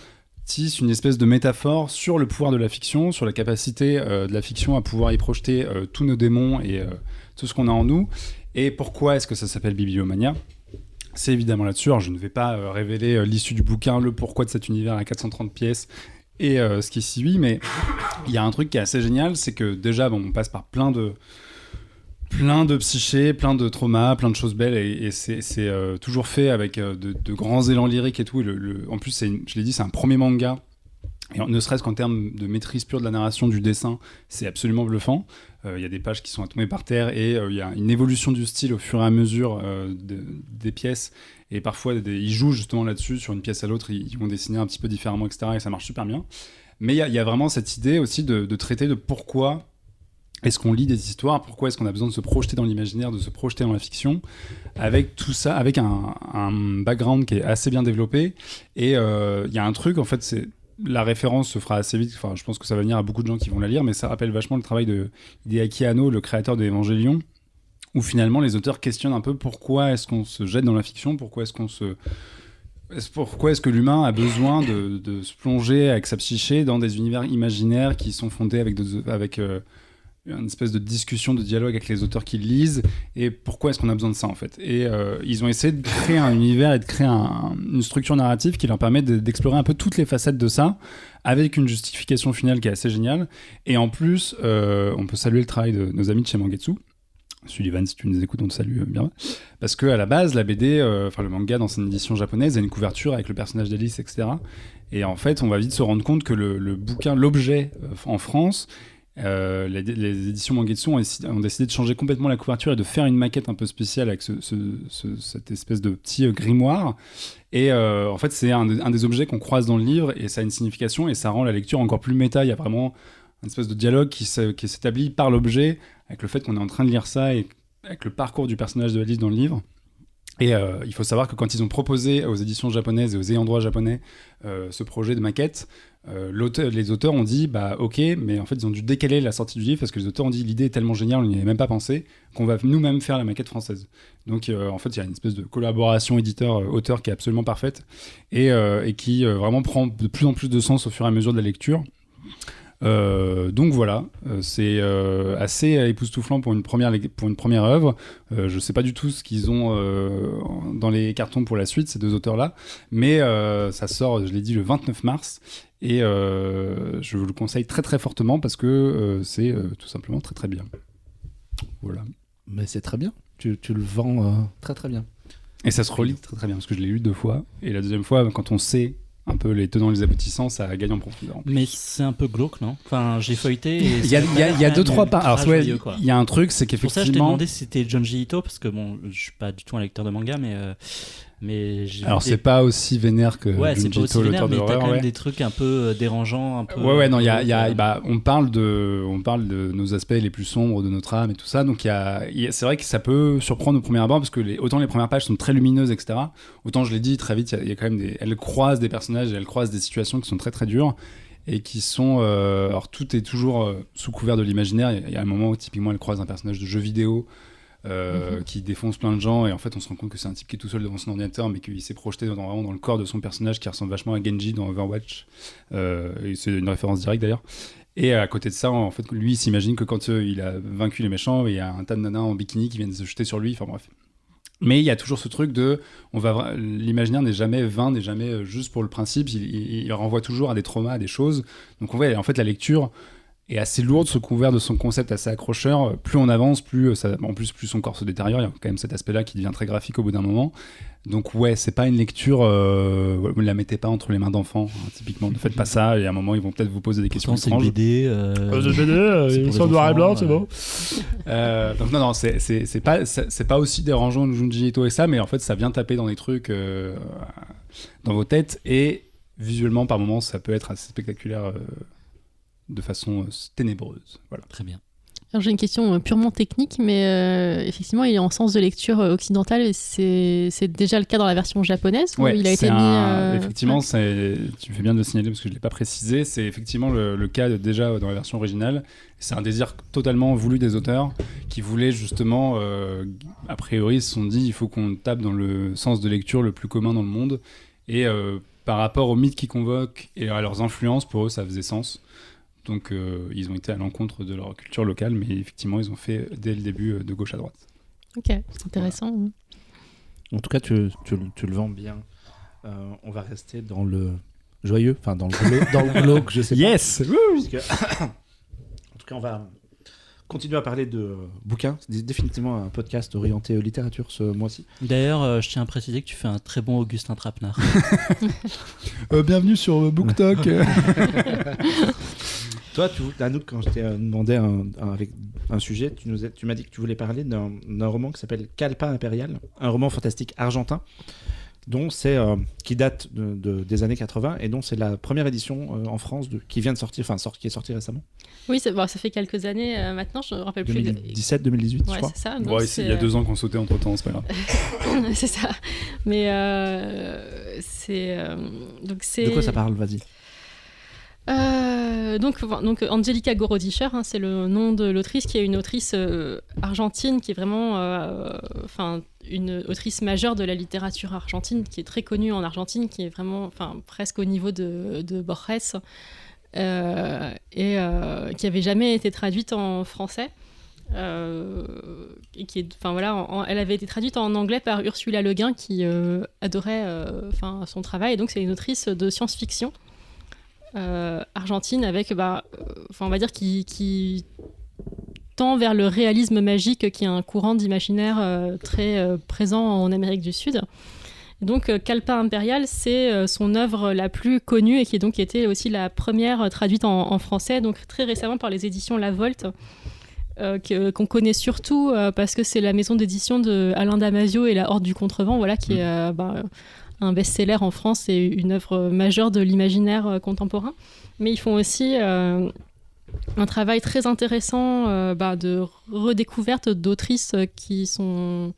tissent une espèce de métaphore sur le pouvoir de la fiction, sur la capacité de la fiction à pouvoir y projeter tous nos démons et tout ce qu'on a en nous. Et pourquoi est-ce que ça s'appelle Bibliomania ? C'est évidemment là-dessus. Alors, je ne vais pas révéler l'issue du bouquin, le pourquoi de cet univers à 430 pièces, et ce qui suit, mais il y a un truc qui est assez génial, c'est que déjà on passe par plein de psychés, plein de traumas, plein de choses belles, et c'est toujours fait avec de grands élans lyriques et tout. En plus, je l'ai dit, c'est un premier manga, et ne serait-ce qu'en termes de maîtrise pure de la narration, du dessin, c'est absolument bluffant. Il y a des pages qui sont à tomber par terre, et il y a une évolution du style au fur et à mesure des pièces. Et parfois, ils jouent justement là-dessus, sur une pièce à l'autre, ils vont dessiner un petit peu différemment, etc. Et ça marche super bien. Mais il y a vraiment cette idée aussi de traiter de pourquoi est-ce qu'on lit des histoires, pourquoi est-ce qu'on a besoin de se projeter dans l'imaginaire, de se projeter dans la fiction, avec tout ça, avec un background qui est assez bien développé. Et il y a un truc, en fait, la référence se fera assez vite, enfin, je pense que ça va venir à beaucoup de gens qui vont la lire, mais ça rappelle vachement le travail de Hideaki Anno, le créateur de Evangelion, où finalement les auteurs questionnent un peu pourquoi est-ce qu'on se jette dans la fiction, pourquoi est-ce que l'humain a besoin de se plonger avec sa psyché dans des univers imaginaires qui sont fondés avec une espèce de discussion, de dialogue avec les auteurs qui le lisent, et pourquoi est-ce qu'on a besoin de ça en fait. Et ils ont essayé de créer un univers et de créer une structure narrative qui leur permet d'explorer un peu toutes les facettes de ça, avec une justification finale qui est assez géniale. Et en plus, on peut saluer le travail de nos amis de chez Mangetsu. Sullivan, si tu nous écoutes, on te salue bien. Parce qu'à la base, la BD, le manga dans son édition japonaise, a une couverture avec le personnage d'Alice, etc. Et en fait, on va vite se rendre compte que le bouquin, l'objet en France, les éditions Mangetsu ont décidé de changer complètement la couverture et de faire une maquette un peu spéciale avec cette espèce de petit grimoire. Et en fait, c'est un des objets qu'on croise dans le livre, et ça a une signification, et ça rend la lecture encore plus méta. Il y a vraiment une espèce de dialogue qui s'établit par l'objet, avec le fait qu'on est en train de lire ça, et avec le parcours du personnage de Alice dans le livre. Et il faut savoir que quand ils ont proposé aux éditions japonaises et aux ayants droit japonais ce projet de maquette, les auteurs ont dit ok, mais en fait ils ont dû décaler la sortie du livre, parce que les auteurs ont dit l'idée est tellement géniale, on n'y avait même pas pensé, qu'on va nous-mêmes faire la maquette française. Donc en fait il y a une espèce de collaboration éditeur-auteur qui est absolument parfaite, et qui vraiment prend de plus en plus de sens au fur et à mesure de la lecture. Donc voilà, c'est assez époustouflant pour une première œuvre. Je sais pas du tout ce qu'ils ont dans les cartons pour la suite, ces deux auteurs-là, mais ça sort, je l'ai dit, le 29 mars, et je vous le conseille très très fortement, parce que c'est tout simplement très très bien. Voilà. Mais c'est très bien, tu le vends très très bien. Et ça se relit très très bien, parce que je l'ai lu 2 fois, et la deuxième fois, quand on sait un peu les tenants, les aboutissants, ça gagne en profondeur. Mais c'est un peu glauque, non ? Enfin, j'ai feuilleté. Et il y a 2-3 pas. Alors, il y a un truc, c'est qu'effectivement. Pour ça, je t'ai demandé si c'était Junji Ito, parce que bon, je suis pas du tout un lecteur de manga, mais alors c'est pas aussi vénère que Junji Ito, l'auteur de mais horreur. T'as quand même des trucs un peu dérangeants, un peu. Non, on parle de nos aspects les plus sombres de notre âme et tout ça. Donc c'est vrai que ça peut surprendre au premier abord, parce que autant les premières pages sont très lumineuses, etc. Autant, je l'ai dit très vite, il y a quand même elle croise des personnages et elle croise des situations qui sont très très dures, et qui sont alors tout est toujours sous couvert de l'imaginaire. Il y a un moment où typiquement elle croise un personnage de jeu vidéo qui défonce plein de gens, et en fait on se rend compte que c'est un type qui est tout seul devant son ordinateur, mais qu'il s'est projeté vraiment dans le corps de son personnage, qui ressemble vachement à Genji dans Overwatch, et c'est une référence directe d'ailleurs. Et à côté de ça, en fait, lui il s'imagine que quand il a vaincu les méchants, il y a un tas de nanas en bikini qui viennent se jeter sur lui, enfin bref. Mais il y a toujours ce truc de l'imaginaire n'est jamais vain, n'est jamais juste pour le principe, il renvoie toujours à des traumas, à des choses. Donc en fait la lecture est assez lourde, sous couvert de son concept assez accrocheur. Plus on avance, plus son corps se détériore. Il y a quand même cet aspect-là qui devient très graphique au bout d'un moment. Donc ouais, c'est pas une lecture, vous ne la mettez pas entre les mains d'enfants, hein, typiquement. Ne faites pas ça, et à un moment ils vont peut-être vous poser des questions étranges. C'est BD, ils sont noir et blanc, c'est bon. Donc non, c'est pas aussi dérangeant de Junji Ito et ça, mais en fait ça vient taper dans des trucs dans vos têtes, et visuellement, par moments, ça peut être assez spectaculaire de façon ténébreuse. Voilà. Très bien. Alors j'ai une question purement technique, mais effectivement, il est en sens de lecture occidentale. Et c'est déjà le cas dans la version japonaise où il a été mis. Effectivement, tu fais bien de le signaler parce que je ne l'ai pas précisé. C'est effectivement le cas déjà dans la version originale. C'est un désir totalement voulu des auteurs qui voulaient justement, a priori, ils se sont dit il faut qu'on tape dans le sens de lecture le plus commun dans le monde. Et par rapport aux mythes qu'ils convoquent et à leurs influences, pour eux, ça faisait sens. Donc ils ont été à l'encontre de leur culture locale, mais effectivement, ils ont fait dès le début de gauche à droite. Ok, c'est intéressant. Voilà. En tout cas, tu le vends bien. On va rester dans le joyeux, enfin dans le glauque, je sais pas. Yes. Puisque... en tout cas, on va continuer à parler de bouquins. C'est définitivement un podcast orienté littérature ce mois-ci. D'ailleurs, je tiens à préciser que tu fais un très bon Augustin Trapenard. Bienvenue sur BookTok. Toi, Anouk, quand je t'ai demandé avec un sujet, tu m'as dit que tu voulais parler d'un roman qui s'appelle Calepin impérial, un roman fantastique argentin, dont qui date des années 80 et dont c'est la première édition en France qui vient de sortir, qui est sortie récemment. Oui, ça fait quelques années maintenant, je ne me rappelle plus. 2017, 2018, je crois. C'est ça. Il y a 2 ans qu'on sautait entre temps, c'est pas grave. C'est ça. Mais donc c'est. De quoi ça parle, vas-y. Donc Angelica Gorodischer, c'est le nom de l'autrice, qui est une autrice argentine qui est vraiment une autrice majeure de la littérature argentine, qui est très connue en Argentine, qui est vraiment presque au niveau de Borges, et qui n'avait jamais été traduite en français. Et qui elle avait été traduite en anglais par Ursula Le Guin, qui adorait son travail, et donc c'est une autrice de science-fiction argentine avec on va dire qui tend vers le réalisme magique, qui est un courant d'imaginaire très présent en Amérique du Sud. Et donc Calepin impérial, c'est son œuvre la plus connue et qui était aussi la première traduite en français, donc très récemment par les éditions La Volte, qu'on connaît surtout parce que c'est la maison d'édition de Alain Damasio et La Horde du Contrevent, qui est un best-seller en France et une œuvre majeure de l'imaginaire contemporain. Mais ils font aussi un travail très intéressant de redécouverte d'autrices qui sont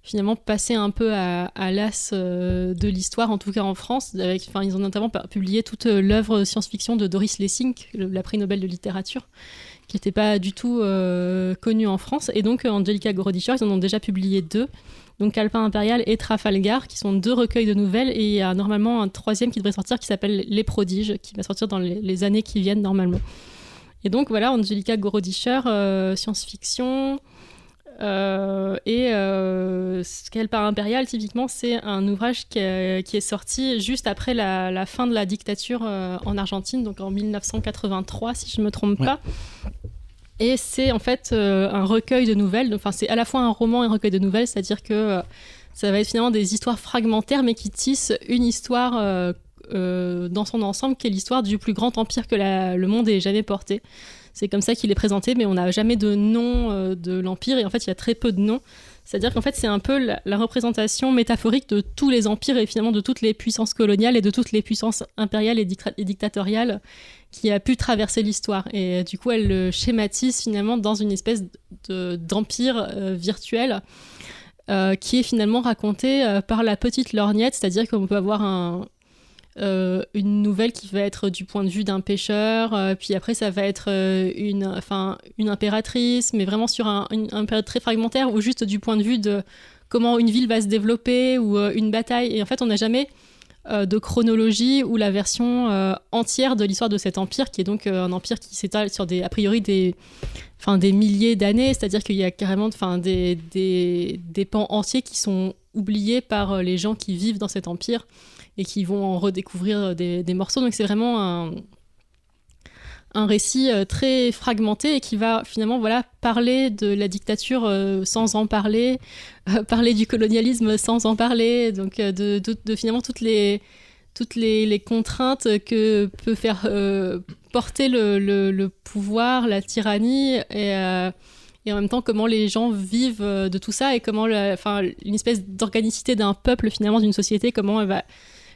finalement passées un peu à l'as de l'histoire, en tout cas en France. Ils ont notamment publié toute l'œuvre science-fiction de Doris Lessing, la prix Nobel de littérature, qui n'était pas du tout connue en France. Et donc Angelica Gorodischer, ils en ont déjà publié 2. Donc Calepin impérial et Trafalgar, qui sont 2 recueils de nouvelles, et il y a normalement un 3e qui devrait sortir, qui s'appelle Les Prodiges, qui va sortir dans les années qui viennent normalement. Et donc voilà, Angelica Gorodischer, science-fiction, et Calepin impérial, typiquement, c'est un ouvrage qui est sorti juste après la fin de la dictature en Argentine, donc en 1983, si je ne me trompe pas. Et c'est en fait un recueil de nouvelles. C'est à la fois un roman et un recueil de nouvelles, c'est-à-dire que ça va être finalement des histoires fragmentaires, mais qui tissent une histoire dans son ensemble, qui est l'histoire du plus grand empire que le monde ait jamais porté. C'est comme ça qu'il est présenté, mais on n'a jamais de nom de l'empire, et en fait il y a très peu de noms. C'est-à-dire qu'en fait c'est un peu la représentation métaphorique de tous les empires et finalement de toutes les puissances coloniales et de toutes les puissances impériales et dictatoriales qui a pu traverser l'histoire. Et du coup, elle le schématise finalement dans une espèce d'empire virtuel qui est finalement raconté par la petite lorgnette, c'est-à-dire qu'on peut avoir une nouvelle qui va être du point de vue d'un pêcheur, puis après ça va être une impératrice, mais vraiment sur un période très fragmentaire, ou juste du point de vue de comment une ville va se développer, ou une bataille. Et en fait, on n'a jamais de chronologie ou la version entière de l'histoire de cet empire, qui est donc un empire qui s'étale sur a priori des milliers d'années, c'est-à-dire qu'il y a carrément des pans entiers qui sont oubliés par les gens qui vivent dans cet empire et qui vont en redécouvrir des morceaux. Donc c'est vraiment un récit très fragmenté et qui va finalement parler de la dictature sans en parler, parler du colonialisme sans en parler, donc de finalement toutes les contraintes que peut faire porter le pouvoir, la tyrannie, et en même temps comment les gens vivent de tout ça, et comment une espèce d'organicité d'un peuple, finalement d'une société, comment elle va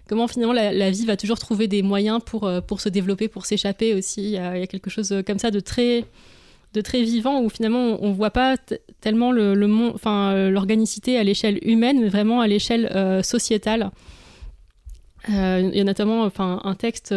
comment finalement la vie va toujours trouver des moyens pour se développer, pour s'échapper aussi. Il y a quelque chose comme ça de très vivant où finalement on voit pas tellement l'organicité à l'échelle humaine, mais vraiment à l'échelle sociétale. Il y a notamment un texte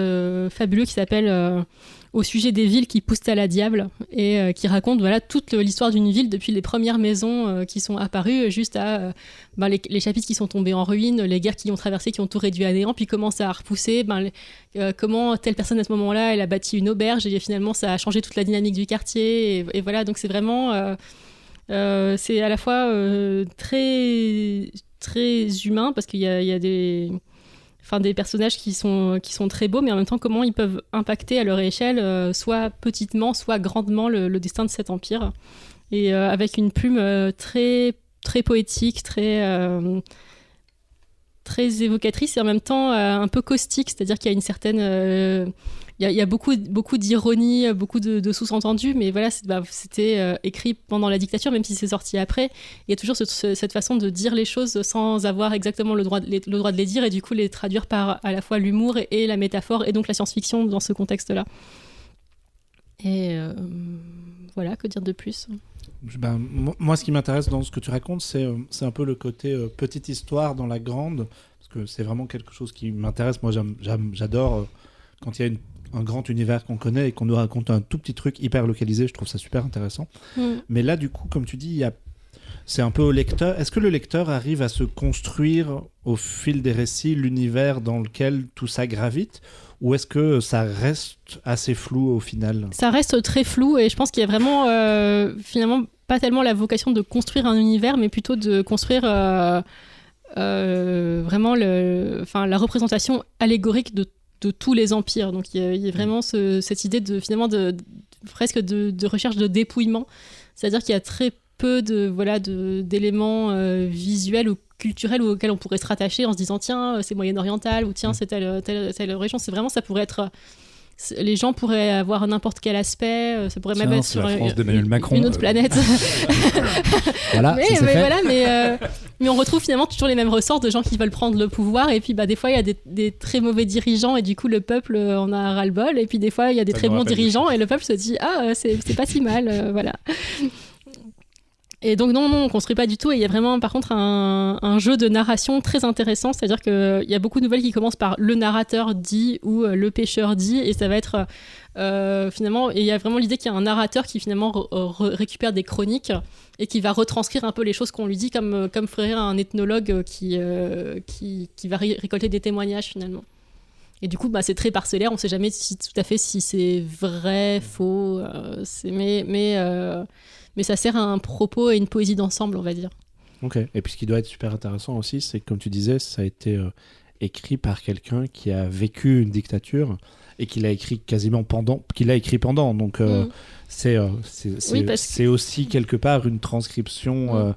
fabuleux qui s'appelle Au sujet des villes qui poussent à la diable et qui raconte toute l'histoire d'une ville depuis les premières maisons qui sont apparues juste à les chapitres qui sont tombés en ruine, les guerres qui ont traversé, qui ont tout réduit à néant, puis comment ça a repoussé, comment telle personne à ce moment-là elle a bâti une auberge et finalement ça a changé toute la dynamique du quartier et voilà, donc c'est vraiment c'est à la fois très, très humain parce qu'il y a des personnages qui sont très beaux, mais en même temps, comment ils peuvent impacter à leur échelle, soit petitement, soit grandement, le destin de cet empire. Et avec une plume très, très poétique, très évocatrice, et en même temps un peu caustique, c'est-à-dire qu'il y a une certaine... Il y a beaucoup d'ironie, beaucoup de sous-entendus, mais voilà, c'était écrit pendant la dictature, même si c'est sorti après. Il y a toujours cette façon de dire les choses sans avoir exactement le droit de les dire, et du coup les traduire par à la fois l'humour et la métaphore, et donc la science-fiction dans ce contexte-là. Et voilà, que dire de plus ? Moi, ce qui m'intéresse dans ce que tu racontes, c'est un peu le côté petite histoire dans la grande, parce que c'est vraiment quelque chose qui m'intéresse. Moi, j'adore quand il y a un grand univers qu'on connaît et qu'on nous raconte un tout petit truc hyper localisé, je trouve ça super intéressant. Mais là, du coup, comme tu dis, c'est un peu au lecteur. Est-ce que le lecteur arrive à se construire au fil des récits l'univers dans lequel tout ça gravite, ou est-ce que ça reste assez flou au final ? Ça reste très flou, et je pense qu'il y a vraiment, finalement, pas tellement la vocation de construire un univers, mais plutôt de construire vraiment la représentation allégorique de tous les empires. Donc il y a vraiment cette idée presque de recherche de dépouillement, c'est-à-dire qu'il y a très peu d'éléments visuels ou culturels auxquels on pourrait se rattacher en se disant tiens c'est moyen-oriental ou tiens c'est telle région. C'est vraiment, ça pourrait être les gens pourraient avoir n'importe quel aspect, ça pourrait même être sur une autre planète. Voilà, mais on retrouve finalement toujours les mêmes ressorts de gens qui veulent prendre le pouvoir, et puis des fois il y a des très mauvais dirigeants et du coup le peuple en a ras-le-bol, et puis des fois il y a des très bons dirigeants et le peuple se dit c'est pas si mal, voilà. Et donc non, on construit pas du tout, et il y a vraiment par contre un jeu de narration très intéressant, c'est-à-dire qu'il y a beaucoup de nouvelles qui commencent par le narrateur dit ou le pêcheur dit, et ça va être finalement, et il y a vraiment l'idée qu'il y a un narrateur qui finalement récupère des chroniques et qui va retranscrire un peu les choses qu'on lui dit, comme ferait un ethnologue qui va récolter des témoignages finalement. Et du coup, c'est très parcellaire, on sait jamais tout à fait si c'est vrai, faux, mais ça sert à un propos et une poésie d'ensemble, on va dire. Ok. Et puis ce qui doit être super intéressant aussi, c'est que comme tu disais, ça a été écrit par quelqu'un qui a vécu une dictature et qui l'a écrit pendant. Donc c'est aussi quelque part une transcription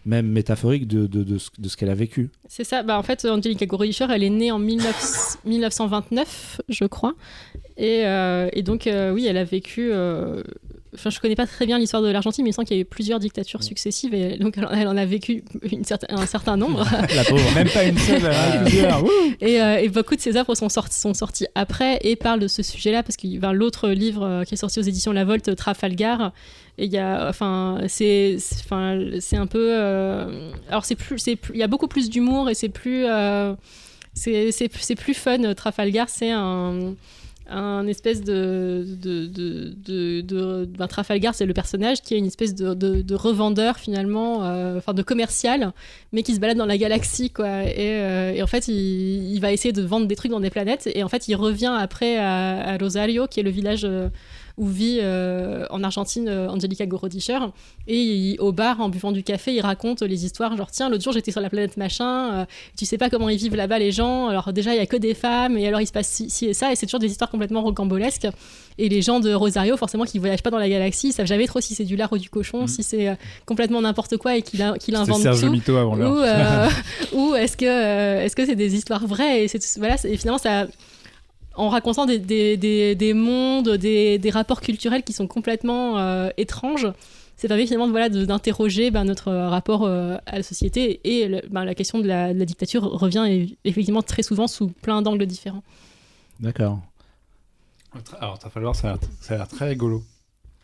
même métaphorique de ce qu'elle a vécu. C'est ça. En fait, Angelica Gorodischer, elle est née en 1929, je crois. Et donc, oui, elle a vécu... je connais pas très bien l'histoire de l'Argentine, mais il me semble qu'il y a eu plusieurs dictatures successives, et donc elle en a vécu un certain nombre. La pauvre, même pas une seule, plusieurs. Et beaucoup de ses œuvres sont sorties après et parlent de ce sujet-là, parce qu'il y a l'autre livre qui est sorti aux éditions La Volte, Trafalgar. Et il y a, c'est un peu, alors il y a beaucoup plus d'humour, et c'est plus fun. Trafalgar, c'est un espèce Trafalgar, c'est le personnage qui est une espèce de revendeur finalement, de commercial, mais qui se balade dans la galaxie, quoi. Et en fait, il va essayer de vendre des trucs dans des planètes, et en fait, il revient après à Rosario, qui est le village où vit en Argentine Angelica Gorodischer, et au bar, en buvant du café, il raconte les histoires, genre tiens, l'autre jour j'étais sur la planète machin, tu sais pas comment ils vivent là-bas les gens, alors déjà il y a que des femmes, et alors il se passe ci et ça, et c'est toujours des histoires complètement rocambolesques, et les gens de Rosario, forcement, qui voyagent pas dans la galaxie, ils savent jamais trop si c'est du lard ou du cochon, si c'est complètement n'importe quoi et qu'il invente Serge tout, Mito avant l'heure. ou est-ce que c'est des histoires vraies, et finalement ça, en racontant des mondes, des rapports culturels qui sont complètement étranges, ça permet finalement d'interroger notre rapport à la société, et la question de la dictature revient effectivement très souvent sous plein d'angles différents. D'accord. Alors, Trafalgar, ça a l'air très rigolo.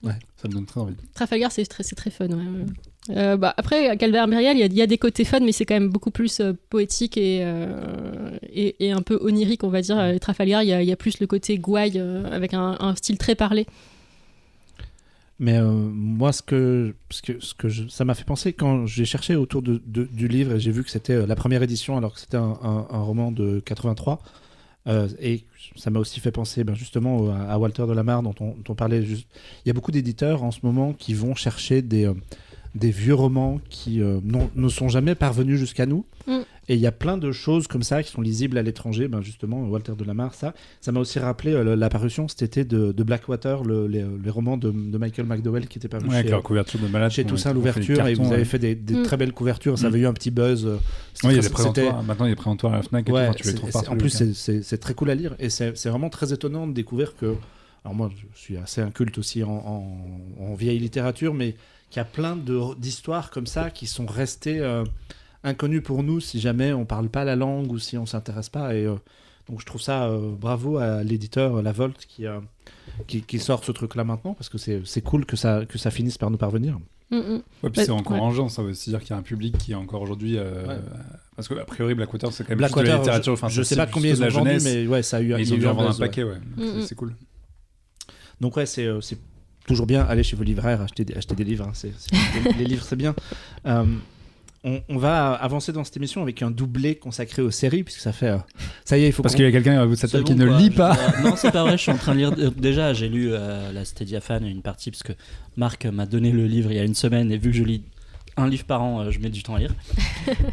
Ouais. Ça me donne très envie. Trafalgar, c'est très fun. Ouais. Après, à Calvaire Impérial, il y a des côtés fun, mais c'est quand même beaucoup plus poétique et un peu onirique, on va dire. Trafalgar, il y a plus le côté gouaille, avec un style très parlé. Mais moi, ça m'a fait penser quand j'ai cherché autour du livre, et j'ai vu que c'était la première édition, alors que c'était un roman de 83. Et ça m'a aussi fait penser justement à Walter de la Mare dont on parlait. Il y a beaucoup d'éditeurs en ce moment qui vont chercher des vieux romans qui ne sont jamais parvenus jusqu'à nous. Et il y a plein de choses comme ça qui sont lisibles à l'étranger. Justement, Walter de la Mare, ça m'a aussi rappelé l'apparition cet été de Blackwater, les romans de Michael McDowell qui étaient parus avec leur couverture de malade. chez Toussaint l'ouverture, et vous avez fait des très belles couvertures. Ça avait eu un petit buzz. Il y a des présentoirs. Maintenant, il y a des présentoirs à la Fnac et tout, tu les trouves partout. En plus, c'est très cool à lire, et c'est vraiment très étonnant de découvrir que... Alors moi, je suis assez inculte aussi en vieille littérature, mais qu'il y a plein d'histoires comme ça qui sont restées inconnues pour nous si jamais on parle pas la langue ou si on s'intéresse pas. Et donc je trouve ça bravo à l'éditeur La Volte qui sort ce truc-là maintenant, parce que c'est cool que ça finisse par nous parvenir. Ouais, puis c'est encourageant, ça veut aussi dire qu'il y a un public qui est encore aujourd'hui... Parce qu'a priori, Blackwater, c'est quand même plus de la littérature. Je sais pas combien ils ont vendu, mais ouais, ça a eu un... Ils ont dû en vendre un paquet, ouais. C'est cool. Donc ouais, c'est toujours bien. Allez chez vos libraires, acheter des livres. Hein. Les livres, c'est bien. On va avancer dans cette émission avec un doublé consacré aux séries, puisque ça fait... ça y est, il faut... Parce qu'il y a quelqu'un à cette table qui ne lit pas. Non, c'est pas vrai, je suis en train de lire... Déjà, j'ai lu la Stediafan, une partie, parce que Marc m'a donné le livre il y a une semaine, et vu que je lis un livre par an, je mets du temps à lire.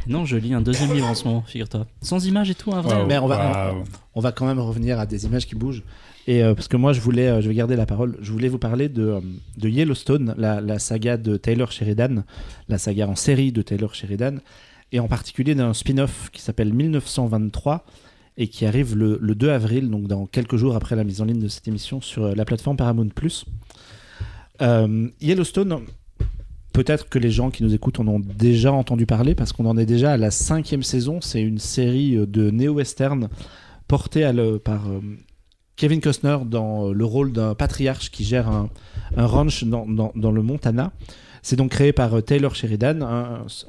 Non, je lis un deuxième livre en ce moment, figure-toi. Sans images et tout, un vrai. Mais on va quand même revenir à des images qui bougent. Et parce que moi, je vais garder la parole. Je voulais vous parler de Yellowstone, la saga de Taylor Sheridan, la saga en série de Taylor Sheridan, et en particulier d'un spin-off qui s'appelle 1923 et qui arrive le 2 avril, donc dans quelques jours après la mise en ligne de cette émission sur la plateforme Paramount+. Yellowstone, peut-être que les gens qui nous écoutent en ont déjà entendu parler, parce qu'on en est déjà à la 5e saison. C'est une série de néo-western portée par... Kevin Costner dans le rôle d'un patriarche qui gère un ranch dans le Montana. C'est donc créé par Taylor Sheridan,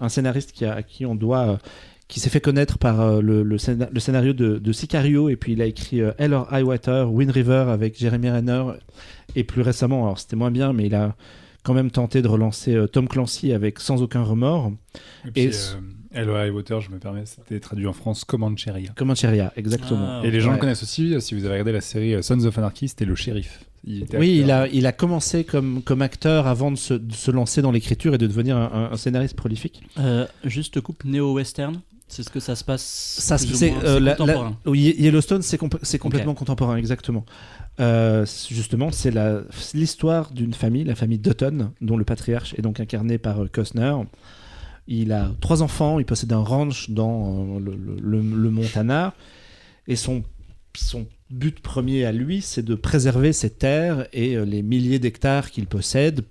un scénariste qui s'est fait connaître par le scénario de Sicario, et puis il a écrit Hell or High Water, Wind River avec Jeremy Renner, et plus récemment, alors c'était moins bien, mais il a quand même tenté de relancer Tom Clancy avec Sans aucun remords. Et Hell or High Water, je me permets, c'était traduit en France Comancheria. Comancheria, exactement. Et les gens le connaissent aussi, si vous avez regardé la série Sons of Anarchy, c'était le shérif. Il a commencé comme acteur avant de se lancer dans l'écriture et de devenir un scénariste prolifique. Juste coupe néo-western, c'est ce que ça se passe contemporain. Yellowstone, c'est complètement contemporain, exactement. Justement, c'est l'histoire d'une famille, la famille Dutton, dont le patriarche est donc incarné par Costner. Il a 3 enfants, il possède un ranch dans le Montana, et son but premier à lui, c'est de préserver ses terres et les milliers d'hectares qu'il possède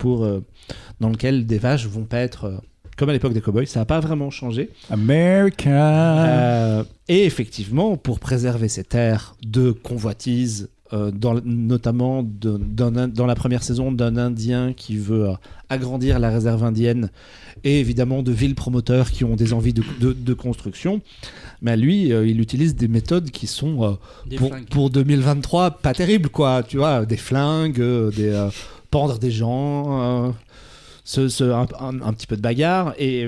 dans lequel des vaches vont pas être comme à l'époque des cowboys. Ça n'a pas vraiment changé. America. Et effectivement, pour préserver ses terres de convoitises, notamment dans la première saison, d'un Indien qui veut agrandir la réserve indienne, et évidemment de villes promoteurs qui ont des envies de construction, mais lui, il utilise des méthodes qui sont pour 2023 pas terribles, quoi. Tu vois, des flingues, pendre des gens, un petit peu de bagarre, et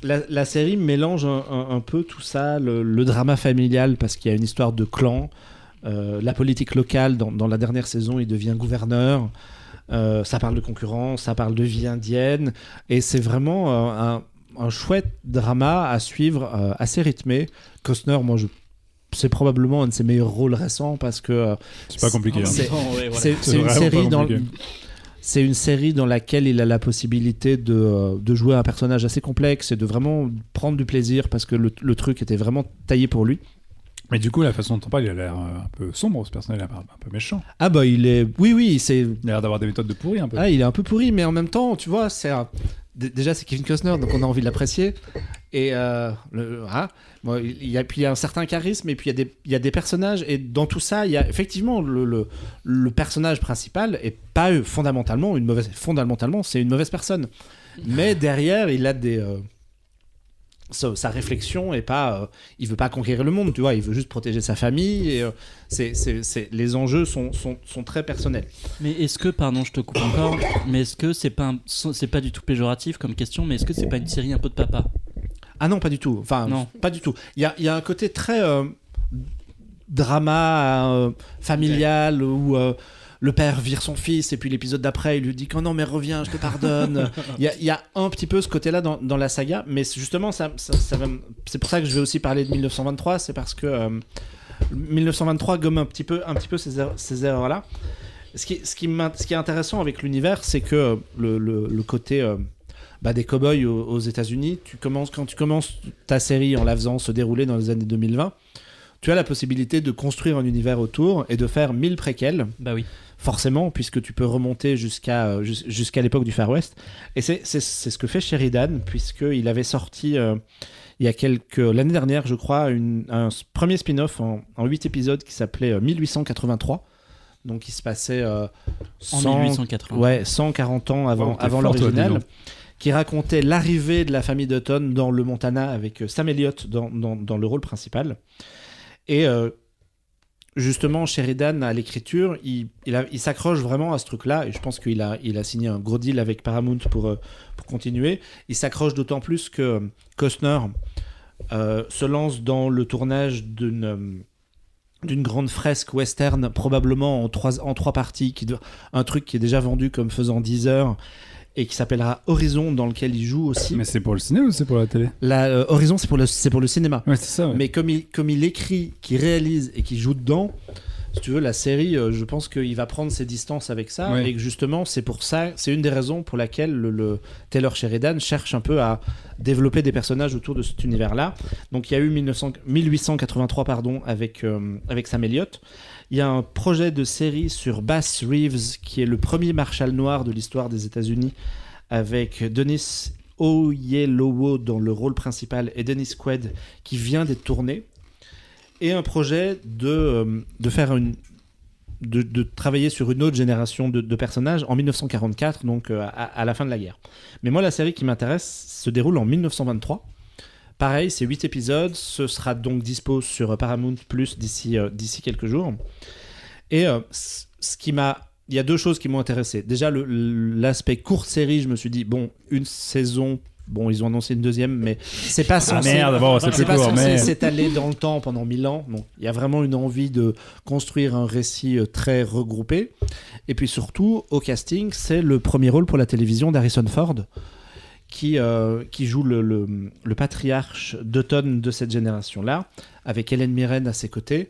la série mélange un peu tout ça, le drama familial, parce qu'il y a une histoire de clan. La politique locale, dans la dernière saison, il devient gouverneur. Ça parle de concurrence, ça parle de vie indienne, et c'est vraiment un chouette drama à suivre, assez rythmé. Costner, c'est probablement un de ses meilleurs rôles récents, parce que c'est pas compliqué. C'est une série dans laquelle il a la possibilité de jouer un personnage assez complexe et de vraiment prendre du plaisir, parce que le truc était vraiment taillé pour lui. Mais du coup, la façon dont on parle, il a l'air un peu sombre, ce personnage, il a l'air un peu méchant. Ah bah il est... Oui, c'est... Il a l'air d'avoir des méthodes de pourri un peu. Ah, il est un peu pourri, mais en même temps, tu vois, déjà c'est Kevin Costner, donc on a envie de l'apprécier. Et bon, il y a un certain charisme, et puis il y a des personnages, et dans tout ça, il y a effectivement le personnage principal est pas fondamentalement c'est une mauvaise personne. Mais derrière, il a sa réflexion est pas il veut pas conquérir le monde, tu vois, il veut juste protéger sa famille, et les enjeux sont très personnels. Mais est-ce que, pardon, je te coupe encore, mais est-ce que c'est pas du tout péjoratif comme question, mais est-ce que c'est pas une série un peu de papa? Ah non, pas du tout. Enfin, non, pas du tout. Il y a un côté très drama familial où le père vire son fils, et puis l'épisode d'après, il lui dit non mais reviens, je te pardonne. Il y a un petit peu ce côté-là dans la saga, mais justement, c'est pour ça que je vais aussi parler de 1923, c'est parce que 1923 gomme un petit peu ces erreurs-là. Ce qui est intéressant avec l'univers, c'est que le côté des cow-boys aux États-Unis, quand tu commences ta série en la faisant se dérouler dans les années 2020, tu as la possibilité de construire un univers autour et de faire 1000 préquels. Bah oui. Forcément, puisque tu peux remonter jusqu'à l'époque du Far West. Et c'est ce que fait Sheridan, puisqu'il avait sorti l'année dernière, je crois, un premier spin-off en 8 épisodes qui s'appelait 1883. Donc il se passait en 1880. 140 ans avant l'original, qui racontait l'arrivée de la famille Dutton dans le Montana avec Sam Elliott dans le rôle principal. Et justement, Sheridan, à l'écriture, il s'accroche vraiment à ce truc-là, et je pense qu'il a signé un gros deal avec Paramount pour continuer. Il s'accroche d'autant plus que Costner se lance dans le tournage d'une grande fresque western, probablement en trois parties, un truc qui est déjà vendu comme faisant 10 heures, et qui s'appellera Horizon, dans lequel il joue aussi. Mais c'est pour le ciné ou c'est pour la télé? Horizon, c'est pour le cinéma. Ouais, c'est ça. Ouais. Mais comme il écrit, qu'il réalise et qu'il joue dedans, si tu veux, la série, je pense qu'il va prendre ses distances avec ça, ouais. Et que justement, c'est une des raisons pour laquelle le Taylor Sheridan cherche un peu à développer des personnages autour de cet univers-là. Donc il y a eu 1883 avec Sam Elliott. Il y a un projet de série sur Bass Reeves, qui est le premier marshal noir de l'histoire des États-Unis, avec Dennis Oyelowo dans le rôle principal et Dennis Quaid qui vient d'être tourné. Et un projet de travailler sur une autre génération de personnages en 1944, donc à la fin de la guerre. Mais moi, la série qui m'intéresse se déroule en 1923. Pareil, c'est 8 épisodes, ce sera donc dispo sur Paramount Plus d'ici quelques jours. Et il y a deux choses qui m'ont intéressé. Déjà, l'aspect courte série, je me suis dit, bon, une saison, bon, ils ont annoncé une deuxième, mais c'est pas censé, s'étaler dans le temps pendant 1000 ans. Donc, il y a vraiment une envie de construire un récit très regroupé. Et puis surtout, au casting, c'est le premier rôle pour la télévision d'Harrison Ford, qui joue le patriarche Dutton de cette génération-là, avec Helen Mirren à ses côtés.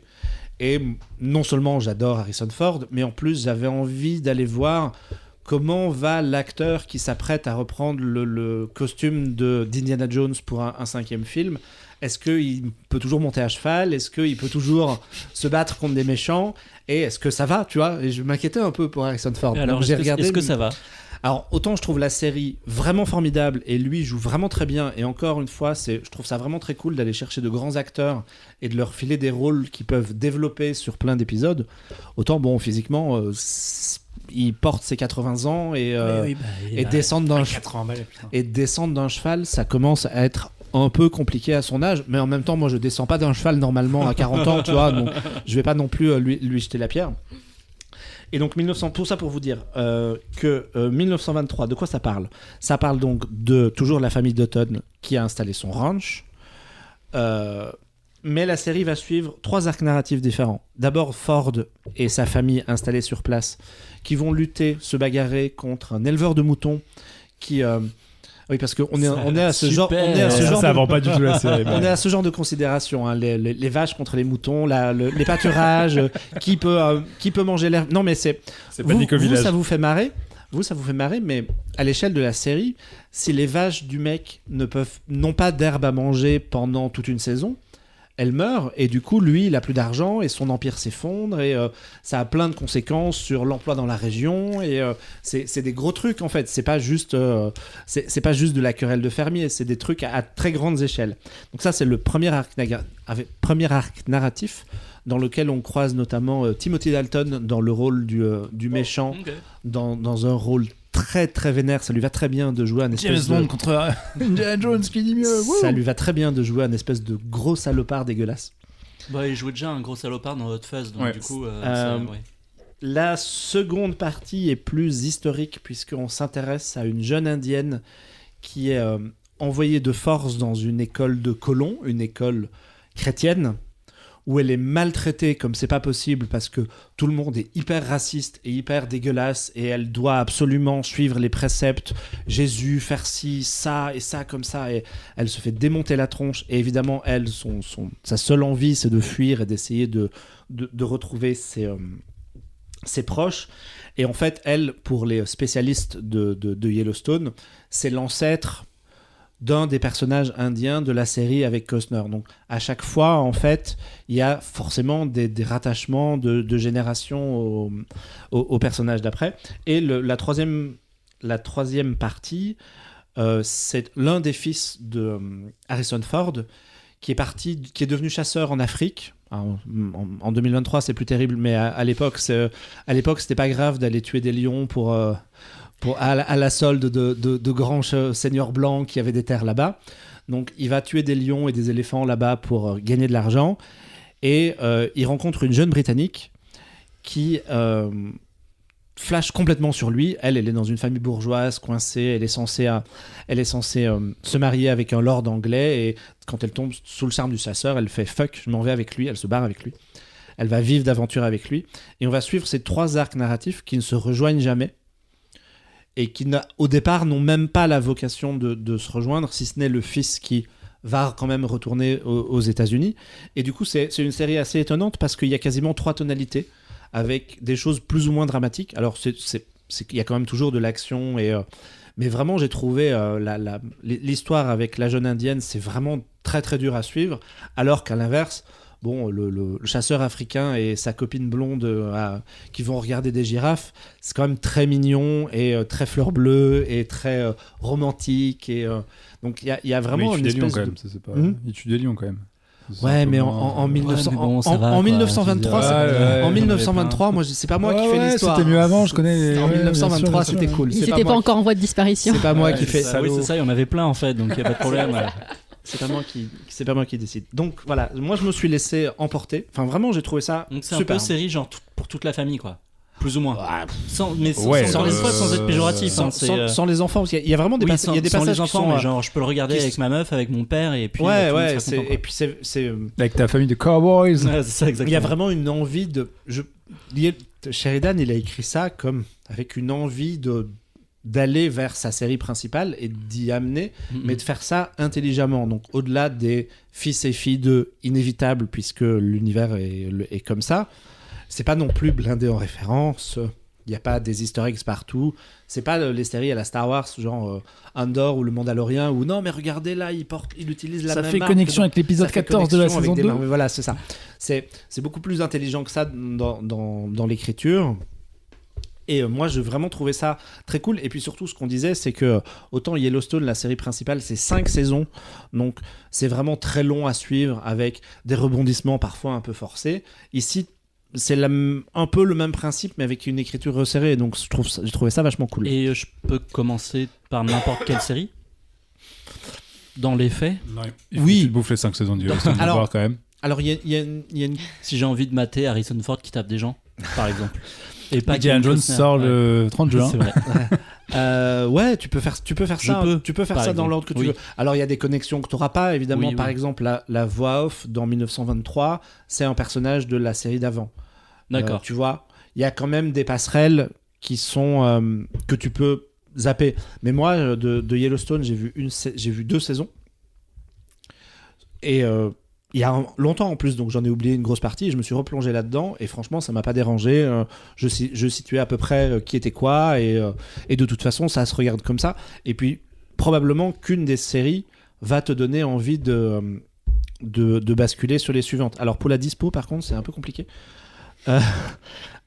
Et non seulement j'adore Harrison Ford, mais en plus j'avais envie d'aller voir comment va l'acteur qui s'apprête à reprendre le costume d'Indiana Jones pour un 5e film. Est-ce qu'il peut toujours monter à cheval? Est-ce qu'il peut toujours se battre contre des méchants? Et est-ce que ça va, tu vois? Et je m'inquiétais un peu pour Harrison Ford. Alors, est-ce que ça va? Alors, autant je trouve la série vraiment formidable et lui joue vraiment très bien, et encore une fois, je trouve ça vraiment très cool d'aller chercher de grands acteurs et de leur filer des rôles qu'ils peuvent développer sur plein d'épisodes. Autant, bon, physiquement, il porte ses 80 ans et descendre d'un cheval, ça commence à être un peu compliqué à son âge, mais en même temps, moi, je descends pas d'un cheval normalement à 40 ans, tu vois, donc je vais pas non plus lui jeter la pierre. Et donc, tout ça pour vous dire que 1923, de quoi ça parle? Ça parle donc de toujours la famille Dutton qui a installé son ranch. Mais la série va suivre 3 arcs narratifs différents. D'abord, Ford et sa famille installée sur place qui vont lutter, se bagarrer contre un éleveur de moutons qui... Oui, parce qu'on est à ce genre. Ça vend pas du tout la série. On est à ce genre de considération, hein, les vaches contre les moutons, les pâturages, qui peut manger l'herbe. Non, mais c'est panique au village. Ça vous fait marrer. Ça vous fait marrer, mais à l'échelle de la série, si les vaches du mec n'ont pas d'herbe à manger pendant toute une saison, elle meurt, et du coup, lui, il a plus d'argent, et son empire s'effondre, et ça a plein de conséquences sur l'emploi dans la région, et c'est des gros trucs, en fait. C'est pas juste de la querelle de fermier, c'est des trucs à très grandes échelles. Donc ça, c'est le premier arc narratif, dans lequel on croise notamment Timothy Dalton dans le rôle du méchant, dans un rôle très très vénère. Ça lui va très bien de jouer un espèce James Bond contre Indiana Jones, qui dit mieux. Ça lui va très bien de jouer un espèce de gros salopard dégueulasse. Bah, il jouait déjà un gros salopard dans Hot Fuzz, donc Ouais. du coup, La seconde partie est plus historique, puisqu'on s'intéresse à une jeune indienne qui est envoyée de force dans une école de colons, une école chrétienne, où elle est maltraitée comme c'est pas possible parce que tout le monde est hyper raciste et hyper dégueulasse, et elle doit absolument suivre les préceptes, Jésus, faire ci, ça et ça comme ça, et elle se fait démonter la tronche, et évidemment elle, sa seule envie c'est de fuir et d'essayer de retrouver ses proches. Et en fait elle, pour les spécialistes de Yellowstone, c'est l'ancêtre d'un des personnages indiens de la série avec Costner. Donc à chaque fois, en fait, il y a forcément des rattachements de génération au personnage d'après. Et la troisième partie, c'est l'un des fils de Harrison Ford qui est devenu chasseur en Afrique. Alors, en 2023, c'est plus terrible, mais à l'époque, c'était pas grave d'aller tuer des lions à la solde de grands seigneurs blancs qui avaient des terres là-bas. Donc il va tuer des lions et des éléphants là-bas pour gagner de l'argent, et il rencontre une jeune Britannique qui flash complètement sur lui. Elle est dans une famille bourgeoise coincée, elle est censée se marier avec un lord anglais, et quand elle tombe sous le charme du chasseur, elle fait fuck, je m'en vais avec lui, elle se barre avec lui. Elle va vivre d'aventure avec lui, et on va suivre ces 3 arcs narratifs qui ne se rejoignent jamais, et qui au départ n'ont même pas la vocation de se rejoindre, si ce n'est le fils qui va quand même retourner aux États-Unis. Et du coup, c'est une série assez étonnante parce qu'il y a quasiment 3 tonalités avec des choses plus ou moins dramatiques. Alors, il y a quand même toujours de l'action, mais vraiment, j'ai trouvé l'histoire avec la jeune indienne, c'est vraiment très très dur à suivre, alors qu'à l'inverse, bon, le chasseur africain et sa copine blonde qui vont regarder des girafes, c'est quand même très mignon et très fleur bleue et très romantique. Et, donc il y a vraiment une espèce quand même, ça, c'est pas... Il tue des lions quand même. Ouais, mais en 1923, moi, c'est pas moi qui fais l'histoire. C'était mieux avant, je connais. En 1923, c'était cool. Ils n'étaient pas encore en voie de disparition. C'est pas moi qui fais. Oui, c'est ça, il y en avait plein en fait, donc il n'y a pas de problème. C'est pas moi qui décide. Donc voilà, moi je me suis laissé emporter. Enfin vraiment, j'ai trouvé ça donc c'est super. un peu série genre pour toute la famille quoi. Plus ou moins. Sans être péjoratif. Sans les enfants, parce qu'il y a vraiment des passages. Il y a des passages les enfants, qui sont, mais genre je peux le regarder avec ma meuf, avec mon père, et puis. Et puis c'est avec ta famille de cowboys. Ouais, c'est ça exactement. Il y a vraiment une envie de. Sheridan, il a écrit ça comme avec une envie d'aller vers sa série principale et d'y amener, mais de faire ça intelligemment. Donc au-delà des fils et filles de inévitable, puisque l'univers est comme ça, c'est pas non plus blindé en références. Il n'y a pas des easter eggs partout. C'est pas les séries à la Star Wars, genre Andor ou le Mandalorian, où non mais regardez là, il utilise la ça même fait marque, connexion avec l'épisode 14 de la saison 2. Mais voilà, c'est ça. C'est beaucoup plus intelligent que ça dans l'écriture. Et moi, j'ai vraiment trouvé ça très cool. Et puis surtout, ce qu'on disait, c'est que autant Yellowstone, la série principale, c'est 5 saisons. Donc, c'est vraiment très long à suivre avec des rebondissements parfois un peu forcés. Ici, c'est un peu le même principe, mais avec une écriture resserrée. Donc, j'ai trouvé ça vachement cool. Et je peux commencer par n'importe quelle série dans les faits. Oui. Tu bouffes les 5 saisons du Yellowstone de voir quand même. Alors, il y a une... Si j'ai envie de mater Harrison Ford qui tape des gens, par exemple. Et pas Indiana Jones sort le 30 juin. C'est vrai. Ouais, tu peux faire ça. Tu peux faire ça dans l'ordre que tu veux. Alors il y a des connexions que tu n'auras pas, évidemment. Par exemple, la voix off dans 1923, c'est un personnage de la série d'avant. D'accord. Tu vois, il y a quand même des passerelles qui sont que tu peux zapper. Mais moi, de Yellowstone, j'ai vu 2 saisons. Et il y a longtemps en plus, donc j'en ai oublié une grosse partie, et je me suis replongé là-dedans, et franchement ça m'a pas dérangé. Je situais à peu près qui était quoi, et de toute façon ça se regarde comme ça. Et puis probablement qu'une des séries va te donner envie de de basculer sur les suivantes. Alors pour la dispo, par contre, c'est un peu compliqué.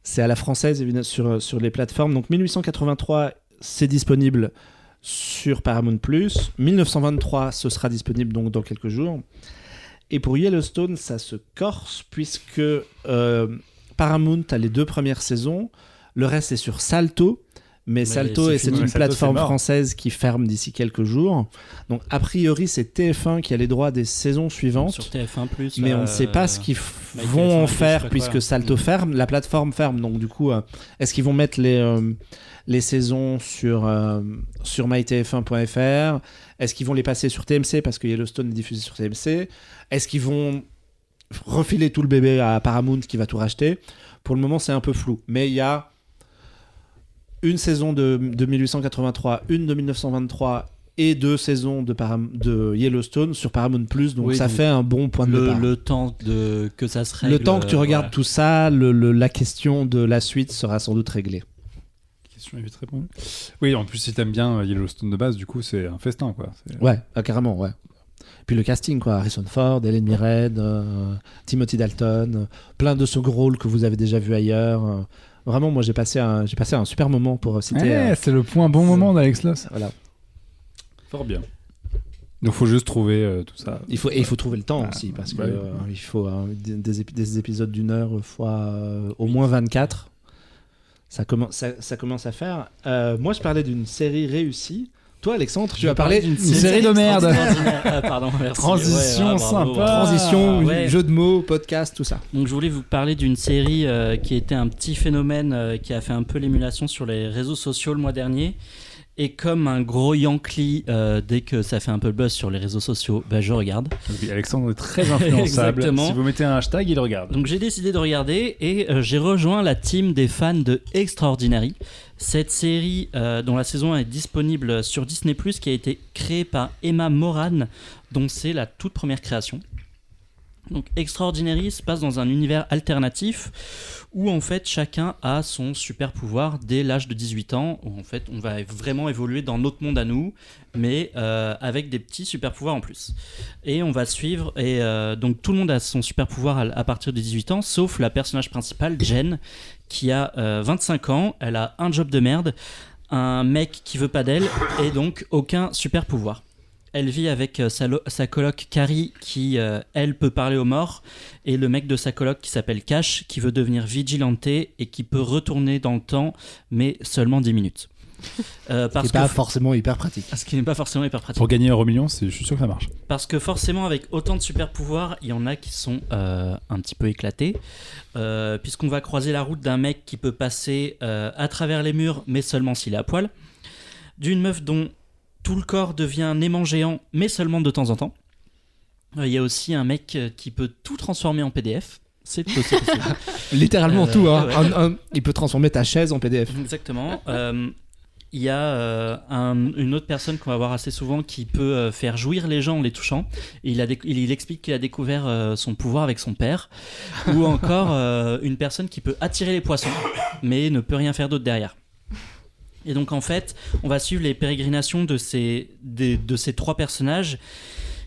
C'est à la française évidemment, sur les plateformes. Donc 1883, c'est disponible sur Paramount+. 1923, ce sera disponible donc dans quelques jours. Et pour Yellowstone, ça se corse puisque Paramount a les 2 premières saisons. Le reste est sur Salto. Mais Salto, c'est une plateforme française qui ferme d'ici quelques jours. Donc, a priori, c'est TF1 qui a les droits des saisons suivantes. Sur TF1+. Mais on ne sait pas ce qu'ils vont en faire puisque Salto ferme, la plateforme ferme. Donc, du coup, est-ce qu'ils vont mettre les saisons sur mytf1.fr? Est-ce qu'ils vont les passer sur TMC parce que Yellowstone est diffusé sur TMC? Est-ce qu'ils vont refiler tout le bébé à Paramount qui va tout racheter? Pour le moment, c'est un peu flou. Mais il y a une saison de 1883, une de 1923 et 2 saisons de Yellowstone sur Paramount+. Donc ça fait un bon point de départ. Le temps que ça se règle. Le temps que tu regardes tout ça, la question de la suite sera sans doute réglée. Question est vite répondue. Oui, en plus, si t'aimes bien Yellowstone de base, du coup, c'est un festin, quoi. Ouais, carrément, ouais. Puis le casting, quoi. Harrison Ford, Helen Mirren, Timothy Dalton, plein de second rôles que vous avez déjà vus ailleurs. Vraiment, moi, j'ai passé un super moment pour citer. C'est le point bon moment d'Alex Loss. Voilà. Fort bien. Donc, il faut juste trouver tout ça. Il faut trouver le temps aussi, parce que il faut des épisodes d'1 heure fois au moins 24. Ça commence à faire. Moi, je parlais d'une série réussie. Toi, Alexandre, tu vas parler d'une série de merde. Pardon, merci. Transition sympa. Transition, jeu de mots, podcast, tout ça. Donc, je voulais vous parler d'une série qui était un petit phénomène qui a fait un peu l'émulation sur les réseaux sociaux le mois dernier. Et comme un gros Yankee, dès que ça fait un peu le buzz sur les réseaux sociaux, je regarde. Oui, Alexandre est très influençable. Exactement. Si vous mettez un hashtag, il regarde. Donc j'ai décidé de regarder et j'ai rejoint la team des fans de Extraordinary. Cette série dont la saison 1 est disponible sur Disney+, qui a été créée par Emma Moran, dont c'est la toute première création. Donc Extraordinary se passe dans un univers alternatif où en fait chacun a son super pouvoir dès l'âge de 18 ans, où en fait on va vraiment évoluer dans notre monde à nous, mais avec des petits super pouvoirs en plus. Et on va suivre, et donc tout le monde a son super pouvoir à partir de 18 ans, sauf la personnage principale, Jen, qui a 25 ans, elle a un job de merde, un mec qui veut pas d'elle, et donc aucun super pouvoir. Elle vit avec sa coloc Carrie qui, elle, peut parler aux morts, et le mec de sa coloc qui s'appelle Cash, qui veut devenir vigilante et qui peut retourner dans le temps, mais seulement 10 minutes. Ce qui n'est pas forcément hyper pratique. Ce qui n'est pas forcément hyper pratique. Pour gagner €1 je suis sûr que ça marche. Parce que forcément, avec autant de super pouvoirs, il y en a qui sont un petit peu éclatés. Puisqu'on va croiser la route d'un mec qui peut passer à travers les murs, mais seulement s'il est à poil. D'une meuf dont tout le corps devient un aimant géant, mais seulement de temps en temps. Il y a aussi un mec qui peut tout transformer en PDF. C'est possible. Littéralement tout. Hein. Ouais. Il peut transformer ta chaise en PDF. Exactement. Il y a une autre personne qu'on va voir assez souvent qui peut faire jouir les gens en les touchant. Et il explique qu'il a découvert son pouvoir avec son père. Ou encore une personne qui peut attirer les poissons, mais ne peut rien faire d'autre derrière. Et donc en fait, on va suivre les pérégrinations de ces 3 personnages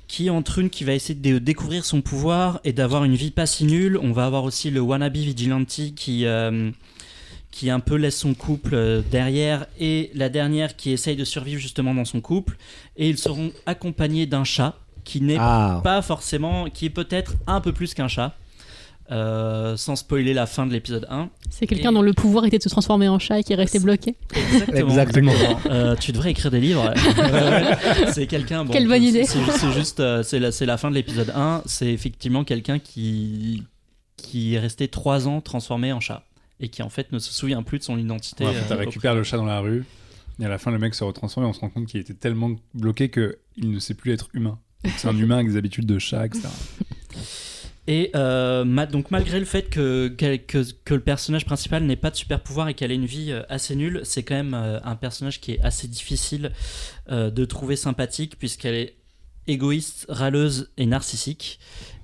qui, entre une qui va essayer de découvrir son pouvoir et d'avoir une vie pas si nulle. On va avoir aussi le wannabe vigilante qui un peu laisse son couple derrière, et la dernière qui essaye de survivre justement dans son couple. Et ils seront accompagnés d'un chat qui n'est pas forcément, qui est peut-être un peu plus qu'un chat. Sans spoiler la fin de l'épisode 1. C'est quelqu'un dont le pouvoir était de se transformer en chat et qui est resté bloqué. Exactement. Tu devrais écrire des livres. C'est quelqu'un. Bon, quelle bonne idée. C'est juste, c'est la fin de l'épisode 1. C'est effectivement quelqu'un qui est resté 3 ans transformé en chat et qui en fait ne se souvient plus de son identité. Tu récupères le chat dans la rue et à la fin le mec se retransforme et on se rend compte qu'il était tellement bloqué qu'il ne sait plus être humain. Donc, c'est un humain avec des habitudes de chat, etc. Et donc malgré le fait que le personnage principal n'ait pas de super pouvoir et qu'elle ait une vie assez nulle, c'est quand même un personnage qui est assez difficile de trouver sympathique, puisqu'elle est égoïste, râleuse et narcissique.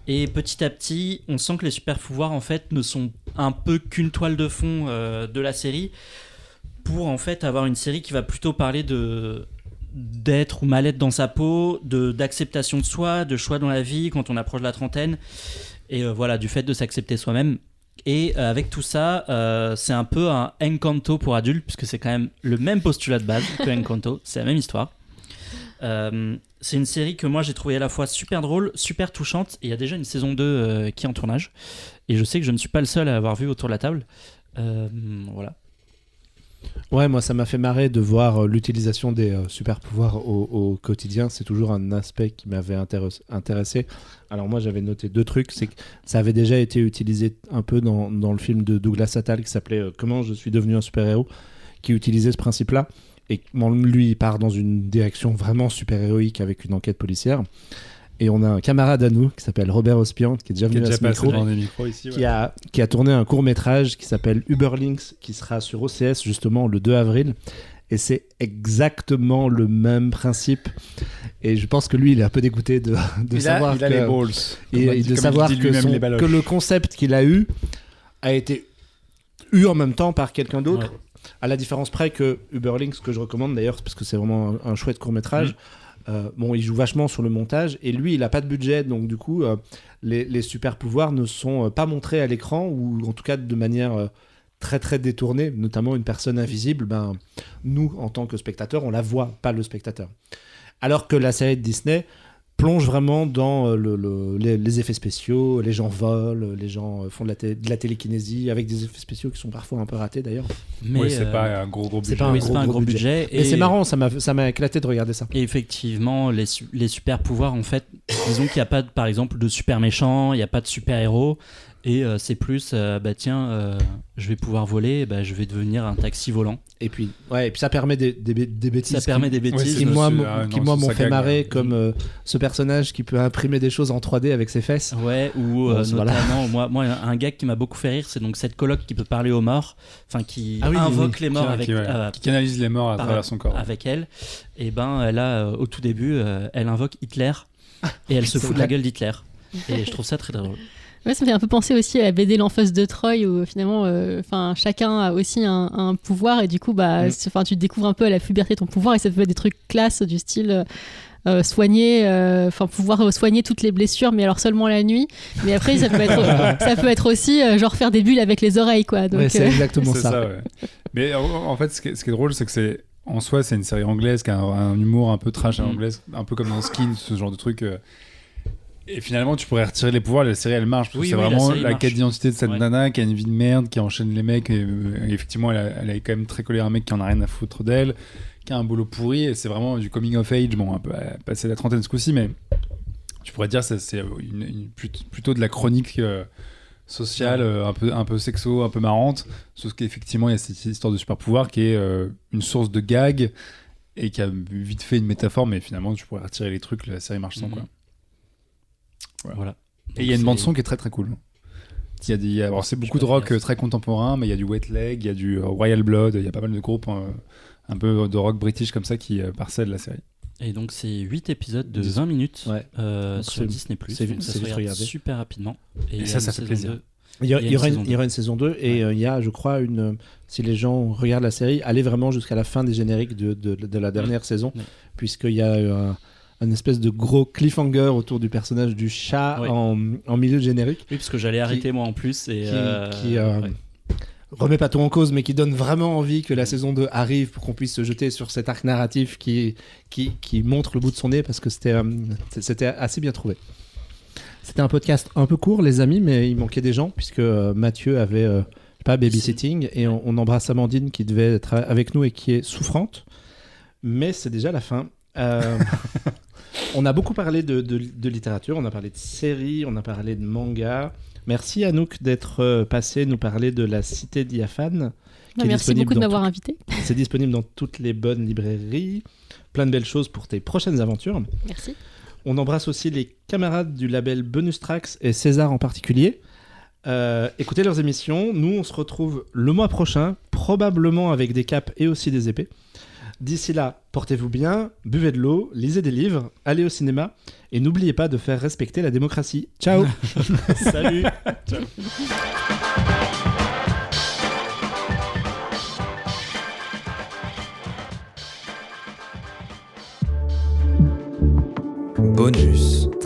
Et petit à petit, on sent que les super pouvoirs en fait ne sont un peu qu'une toile de fond de la série, pour en fait avoir une série qui va plutôt parler de d'être ou mal être dans sa peau, d'acceptation de soi, de choix dans la vie quand on approche de la trentaine, et voilà, du fait de s'accepter soi-même. Et avec tout ça, c'est un peu un Encanto pour adultes, puisque c'est quand même le même postulat de base que Encanto, c'est la même histoire. C'est une série que moi j'ai trouvé à la fois super drôle, super touchante, et il y a déjà une saison 2 qui est en tournage, et je sais que je ne suis pas le seul à l'avoir vu autour de la table. Voilà. Ouais, moi ça m'a fait marrer de voir l'utilisation des super pouvoirs au quotidien. C'est toujours un aspect qui m'avait intéressé. Alors moi j'avais noté 2 trucs. C'est que ça avait déjà été utilisé un peu dans le film de Douglas Attal qui s'appelait Comment je suis devenu un super-héros, qui utilisait ce principe-là. Et lui il part dans une direction vraiment super-héroïque avec une enquête policière. Et on a un camarade à nous qui s'appelle Robert Ospian, qui est déjà venu à ce micro, dans des micros ici. qui a tourné un court-métrage qui s'appelle Uberlinks, qui sera sur OCS justement le 2 avril. Et c'est exactement le même principe. Et je pense que lui, il est un peu dégoûté de savoir il a les balls. et de savoir que le concept qu'il a eu a été eu en même temps par quelqu'un d'autre. Ouais. À la différence près que Uberlinks, que je recommande d'ailleurs, parce que c'est vraiment un chouette court-métrage. Bon, il joue vachement sur le montage et lui, il a pas de budget, donc du coup, les super pouvoirs ne sont pas montrés à l'écran, ou en tout cas de manière très très détournée, notamment une personne invisible. Ben, nous, en tant que spectateurs, on la voit, pas le spectateur. Alors que la série de Disney plonge vraiment dans les effets spéciaux, les gens volent, les gens font de la télékinésie avec des effets spéciaux qui sont parfois un peu ratés d'ailleurs. Mais Oui, c'est pas un gros budget. C'est pas un gros budget. Et c'est marrant, ça m'a éclaté de regarder ça. Et effectivement, les super pouvoirs, en fait, disons qu'il n'y a pas, par exemple, de super méchants, il n'y a pas de super héros, et c'est plus, je vais pouvoir voler, je vais devenir un taxi volant. Et puis ça permet des bêtises. Ça permet des bêtises. Qui moi m'ont fait marrer, comme ce personnage qui peut imprimer des choses en 3D avec ses fesses. Ouais, ou Bon, notamment, moi, un gag qui m'a beaucoup fait rire, c'est donc cette coloc qui peut parler aux morts, enfin qui invoque les morts qui canalise les morts à travers son corps. avec elle. Et ben, elle a, au tout début, elle invoque Hitler, et elle se fout de la gueule d'Hitler. Et je trouve ça très drôle. Ouais, ça me fait un peu penser aussi à la BD L'Enfance de Troy, où finalement chacun a aussi un pouvoir, et du coup tu découvres un peu à la puberté ton pouvoir, et ça peut être des trucs classes du style pouvoir soigner toutes les blessures, mais alors seulement la nuit. Mais après ça peut être aussi genre faire des bulles avec les oreilles, quoi. Donc, ouais, c'est exactement ça. Ouais. Mais en fait, ce qui est drôle, c'est que en soi c'est une série anglaise qui a un humour un peu trash à l'anglaise, un peu comme dans Skin, ce genre de truc. Et finalement, tu pourrais retirer les pouvoirs, la série elle marche. Parce que c'est vraiment la quête d'identité de cette nana qui a une vie de merde, qui enchaîne les mecs. Et effectivement, elle est quand même très collée à un mec qui en a rien à foutre d'elle, qui a un boulot pourri. Et c'est vraiment du coming of age. Bon, un peu passé la trentaine ce coup-ci, mais tu pourrais dire que c'est plutôt de la chronique sociale, un peu sexo, un peu marrante. Sauf qu'effectivement, il y a cette histoire de super pouvoir qui est une source de gag et qui a vite fait une métaphore, mais finalement, tu pourrais retirer les trucs, la série marche sans, quoi. Voilà. Et il y a une bande-son qui est très très cool. Alors c'est beaucoup de rock très contemporain, mais il y a du Wet Leg, il y a du Royal Blood, il y a pas mal de groupes un peu de rock british comme ça qui parcèdent la série. Et donc c'est 8 épisodes de 20 minutes sur Disney+. Ça se regarde super rapidement. Et ça fait plaisir. Il y aura une saison 2 et il y a, je crois, si les gens regardent la série, allez vraiment jusqu'à la fin des génériques de la dernière saison, puisqu'il y a un espèce de gros cliffhanger autour du personnage du chat en milieu de générique. Oui, parce que j'allais arrêter moi en plus. Et qui remet pas tout en cause, mais qui donne vraiment envie que la saison 2 arrive pour qu'on puisse se jeter sur cet arc narratif qui montre le bout de son nez, parce que c'était assez bien trouvé. C'était un podcast un peu court, les amis, mais il manquait des gens, puisque Mathieu avait babysitting, et on embrasse Amandine qui devait être avec nous et qui est souffrante. Mais c'est déjà la fin. On a beaucoup parlé de littérature, on a parlé de séries, on a parlé de manga. Merci Anouk d'être passé nous parler de La Cité Diaphane. Merci beaucoup de m'avoir invité. C'est disponible dans toutes les bonnes librairies. Plein de belles choses pour tes prochaines aventures. Merci. On embrasse aussi les camarades du label Bonus Tracks et César en particulier. Écoutez leurs émissions. Nous, on se retrouve le mois prochain, probablement avec des capes et aussi des épées. D'ici là, portez-vous bien, buvez de l'eau, lisez des livres, allez au cinéma et n'oubliez pas de faire respecter la démocratie. Ciao. Salut. Ciao. bonus.